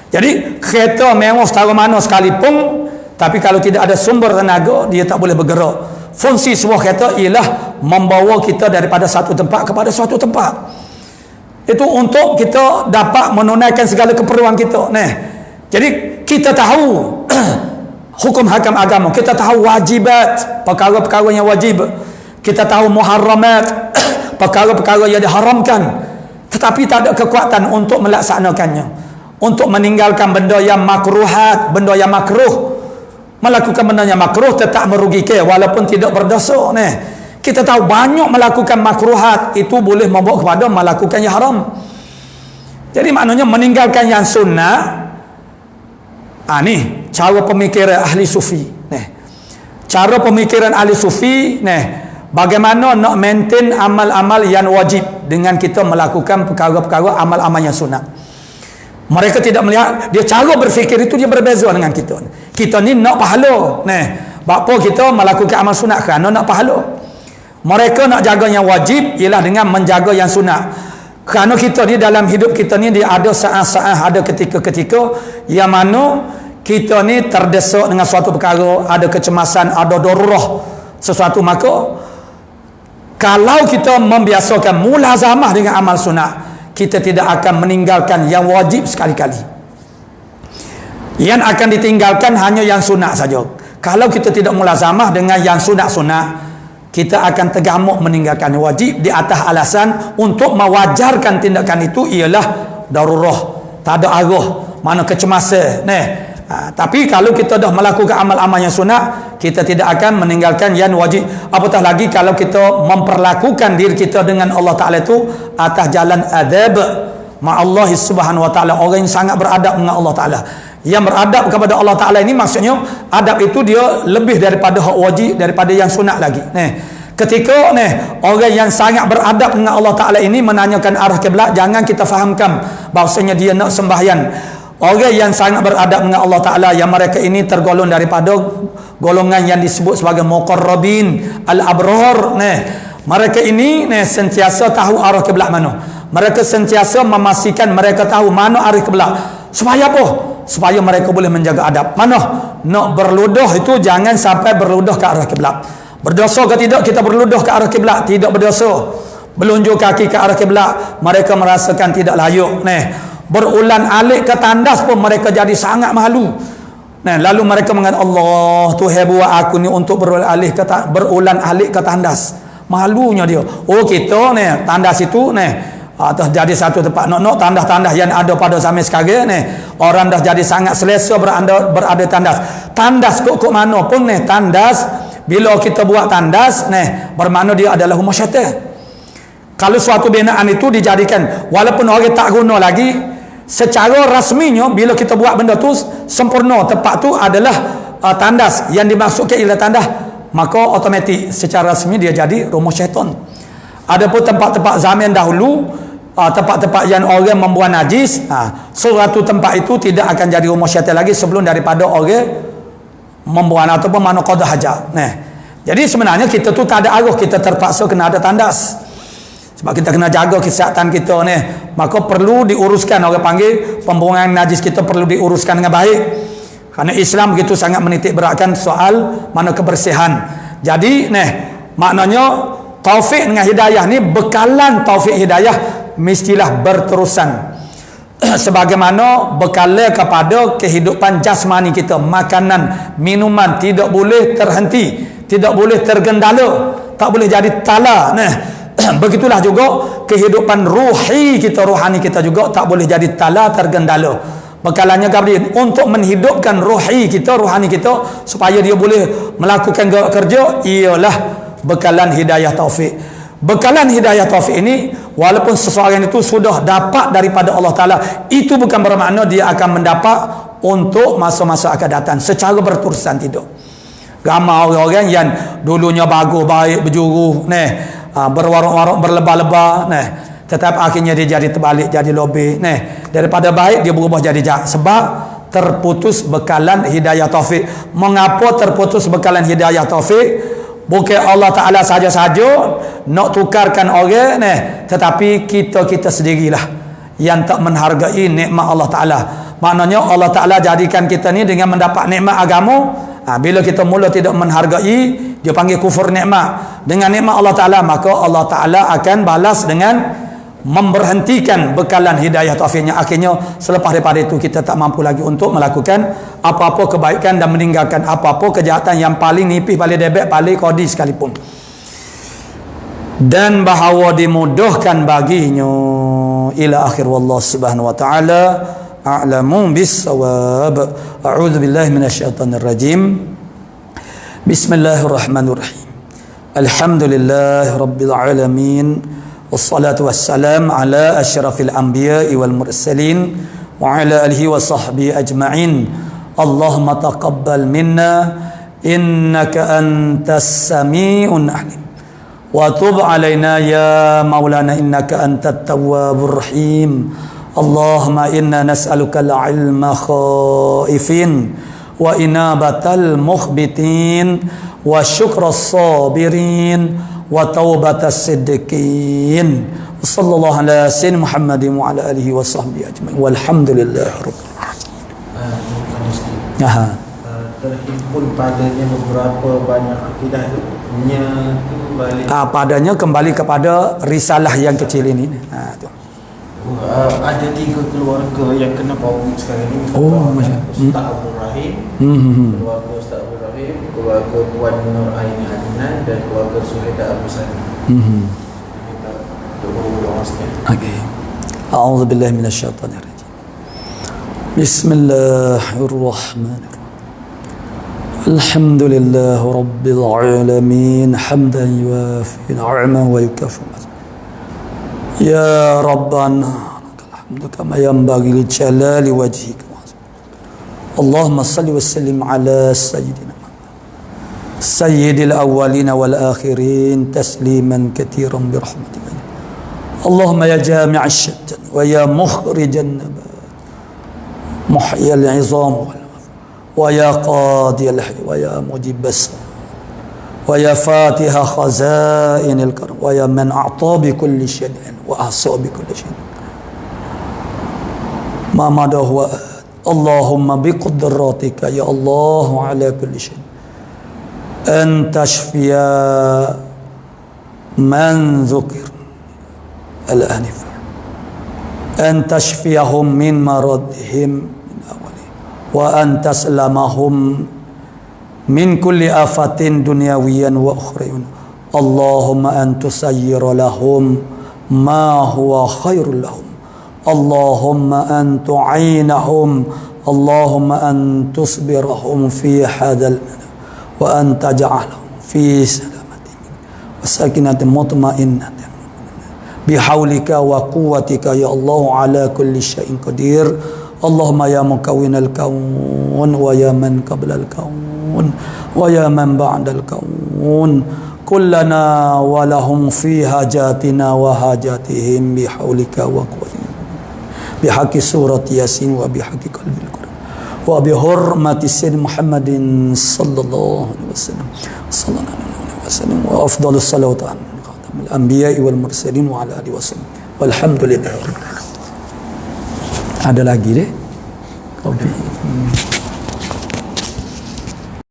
Jadi kereta mewah setara mana sekalipun, tapi kalau tidak ada sumber tenaga, dia tak boleh bergerak. Fungsi sebuah kereta ialah membawa kita daripada satu tempat kepada suatu tempat. Itu untuk kita dapat menunaikan segala keperluan kita. Jadi kita tahu hukum hakam agama, kita tahu wajibat, perkara-perkara yang wajib, kita tahu muharramat, perkara-perkara yang diharamkan, tetapi tak ada kekuatan untuk melaksanakannya, untuk meninggalkan benda yang makruhat, benda yang makruh. Melakukan benda yang makruh tetap merugikan walaupun tidak berdosa. Kita tahu banyak melakukan makruhat itu boleh membawa kepada melakukan yang haram. Jadi maknanya meninggalkan yang sunnah. Ni cara pemikiran ahli sufi. Cara pemikiran ahli sufi, bagaimana nak maintain amal-amal yang wajib dengan kita melakukan perkara-perkara amal-amal yang sunnah. Mereka tidak melihat, dia cara berfikir itu dia berbeza dengan kita. Kita ni nak pahala. Bapa kita melakukan amal sunat kerana nak pahala. Mereka nak jaga yang wajib ialah dengan menjaga yang sunat. Kerana kita ni dalam hidup kita ni dia ada saat-saat, ada ketika-ketika yang mana kita ni terdesak dengan suatu perkara, ada kecemasan, ada darurah sesuatu, maka kalau kita membiasakan mulazamah dengan amal sunat, kita tidak akan meninggalkan yang wajib sekali-kali. Yang akan ditinggalkan hanya yang sunat saja. Kalau kita tidak mulazamah dengan yang sunat-sunat, kita akan tergamuk meninggalkan yang wajib di atas alasan untuk mewajarkan tindakan itu ialah darurah, tak ada arah, mana kecemasan. Tapi kalau kita dah melakukan amal-amal yang sunat, kita tidak akan meninggalkan yang wajib. Apatah lagi kalau kita memperlakukan diri kita dengan Allah Ta'ala itu atas jalan adab ma'allahi subhanahu wa ta'ala. Orang yang sangat beradab dengan Allah Ta'ala, yang beradab kepada Allah Ta'ala ini maksudnya adab itu dia lebih daripada hak wajib, daripada yang sunat lagi. Ketika orang yang sangat beradab dengan Allah Ta'ala ini menanyakan arah kiblat, jangan kita fahamkan bahawasanya dia nak sembahyang. Orang yang sangat beradab dengan Allah Ta'ala, yang mereka ini tergolong daripada golongan yang disebut sebagai muqarrabin al-abrar. Mereka ini sentiasa tahu arah kiblat mana. Mereka sentiasa memastikan mereka tahu mana arah kiblat. Supaya apa? Supaya mereka boleh menjaga adab. Mana? Nak berludah itu jangan sampai berludah ke arah kiblat. Berdosa ke tidak kita berludah ke arah kiblat? Tidak berdosa. Belunjuk kaki ke arah kiblat, mereka merasakan tidak layak. Berulang alik ke tandas pun mereka jadi sangat malu. Lalu mereka mengatakan, Allah Tuhan buat aku ni untuk berulang alik ke tandas. Malunya dia. Oh kita tandas itu dah jadi satu tempat nok tandas-tandas yang ada pada zaman sekarang orang dah jadi sangat selesa berada tandas. Tandas kok mana pun tandas, bila kita buat tandas bermakna dia adalah rumah syaitan. Kalau suatu binaan itu dijadikan walaupun orang tak guna lagi, secara rasminya bila kita buat benda tu sempurna, tempat tu adalah tandas yang dimaksudkan ialah tandas, maka automatik secara rasmi dia jadi rumah syaitan. Adapun tempat-tempat zaman dahulu, tempat-tempat yang orang membuang najis, suatu tempat itu tidak akan jadi rumah syaitan lagi sebelum daripada orang membuang ataupun mana qada hajat. Jadi sebenarnya kita tu tak ada arah, kita terpaksa kena ada tandas. Sebab kita kena jaga kesihatan kita maka perlu diuruskan, orang panggil pembuangan najis kita perlu diuruskan dengan baik. Kerana Islam begitu sangat menitik beratkan soal mana kebersihan. Jadi maknanya taufik dengan hidayah ni, bekalan taufik hidayah mestilah berterusan. Sebagaimana bekalan kepada kehidupan jasmani kita, makanan, minuman tidak boleh terhenti, tidak boleh tergendala, tak boleh jadi tala. Begitulah juga kehidupan ruhi kita, rohani kita juga tak boleh jadi tala, tergendala. Bekalannya untuk menghidupkan ruhi kita, rohani kita supaya dia boleh melakukan kerja ialah bekalan hidayah taufik. Bekalan hidayah taufik ini walaupun seseorang itu sudah dapat daripada Allah Ta'ala, itu bukan bermakna dia akan mendapat untuk masa-masa akan datang secara berterusan, tidak. Ramai orang-orang yang dulunya bagus, baik, berjuru berwarok-warok, berlebah-lebah tetapi akhirnya dia jadi terbalik, jadi lobby daripada baik dia berubah jadi jahat sebab terputus bekalan hidayah taufik. Mengapa terputus bekalan hidayah taufik? Bukan Allah Ta'ala saja-saja nak tukarkan orang tetapi kita sendirilah yang tak menghargai nikmat Allah Ta'ala. Maknanya Allah Ta'ala jadikan kita ni dengan mendapat nikmat agama. Bila kita mula tidak menghargai, dia panggil kufur nikmat dengan nikmat Allah Ta'ala, maka Allah Ta'ala akan balas dengan memberhentikan bekalan hidayah taufiknya. Akhirnya selepas daripada itu kita tak mampu lagi untuk melakukan apa-apa kebaikan dan meninggalkan apa-apa kejahatan yang paling nipis, paling debek, paling kodi sekalipun. Dan bahawa dimudahkan baginya ila akhir. Wallahu subhanahu wa ta'ala a'lamu bis-shawab. A'udzu billahi minasyaitonir rajim. Bismillahirrahmanirrahim. Alhamdulillahi rabbil alamin. Wassalatu wassalam ala asyrafil anbiya'i wal mursalin wa ala alihi wa sahbihi ajma'in. Allahumma taqabbal minna innaka antas sami'un alim wa tub alaina ya maulana innaka antat tawwabur rahim. Allahumma inna nas'aluka al-ilma khaifin wa inabatal mukhbitin wa syukras sabirin wa taubatas siddiqin. Sallallahu ala sayyidina Muhammadin wa ala alihi wa sahbihi ajma'in. Walhamdulillahirabbil alamin. Terhimpun padanya beberapa banyak akidah tu balik padanya kembali kepada risalah yang kecil ini. Tu. Ada 3 keluarga yang kena power sekarang ni. Ustaz Abdul Rahim, keluarga Ustaz Abdul Rahim, keluarga Puan Nur Aini Adnan dan keluarga Suhaida Abu Sani. Kita doa sikit. Okey. A'udzu billahi minasyaitonir rajim. Bismillahirrahmanirrahim. Alhamdulillah rabbil alamin hamdan yuwafi ni'amahu wa yukafi. Ya Rabbana lakal hamdu kama yanbaghi li jalali wajhika. Allahumma salli wa sallim ala sayyidina Muhammad sayyidil awwalin wal akhirin tasliman katiran bi rahmatika. Allahumma ya jami'ash shatan wa ya mukhrijan nabat muhyil 'izam wa ya qadiyal hayy wa ya mujibas wa ya fatiha khazainil karam wa ya man a'ta bi kulli syai'in wa ahsa bi kulli syai'in ma madahu wa Allahumma bi qudratika ya Allah ala kulli syai'in an tashfiya man dzukir al-anif an tashfiyahum min maradihim min awali wa an taslamahum min kulli afatin dunyawiyan wa ukhrawiyan Allahumma an tusayyira lahum ma huwa khairul lahum Allahumma an tu'inahum Allahumma an tusbirahum fi hadal wa an taj'alahum fi salamatin wa sakinatin mutma'innatin bihaulika wa quwwatika ya Allah ala kulli syai'in qadir Allahumma ya mukawwinal kaun wa ya man qablal kaun wa ya man ba'dal kaun kullana wa lahum fi hajatina wa hajatihim bihaulika wa quwwatika bihaqqi surat yasin wa bihaqqi qalbil quran wa bihurmati sayyid Muhammadin sallallahu alaihi wasallam wa afdalus salawat an khatamil anbiya'i wal mursalin wa ala alihi wasallam walhamdulillah. Ada lagi deh kopi.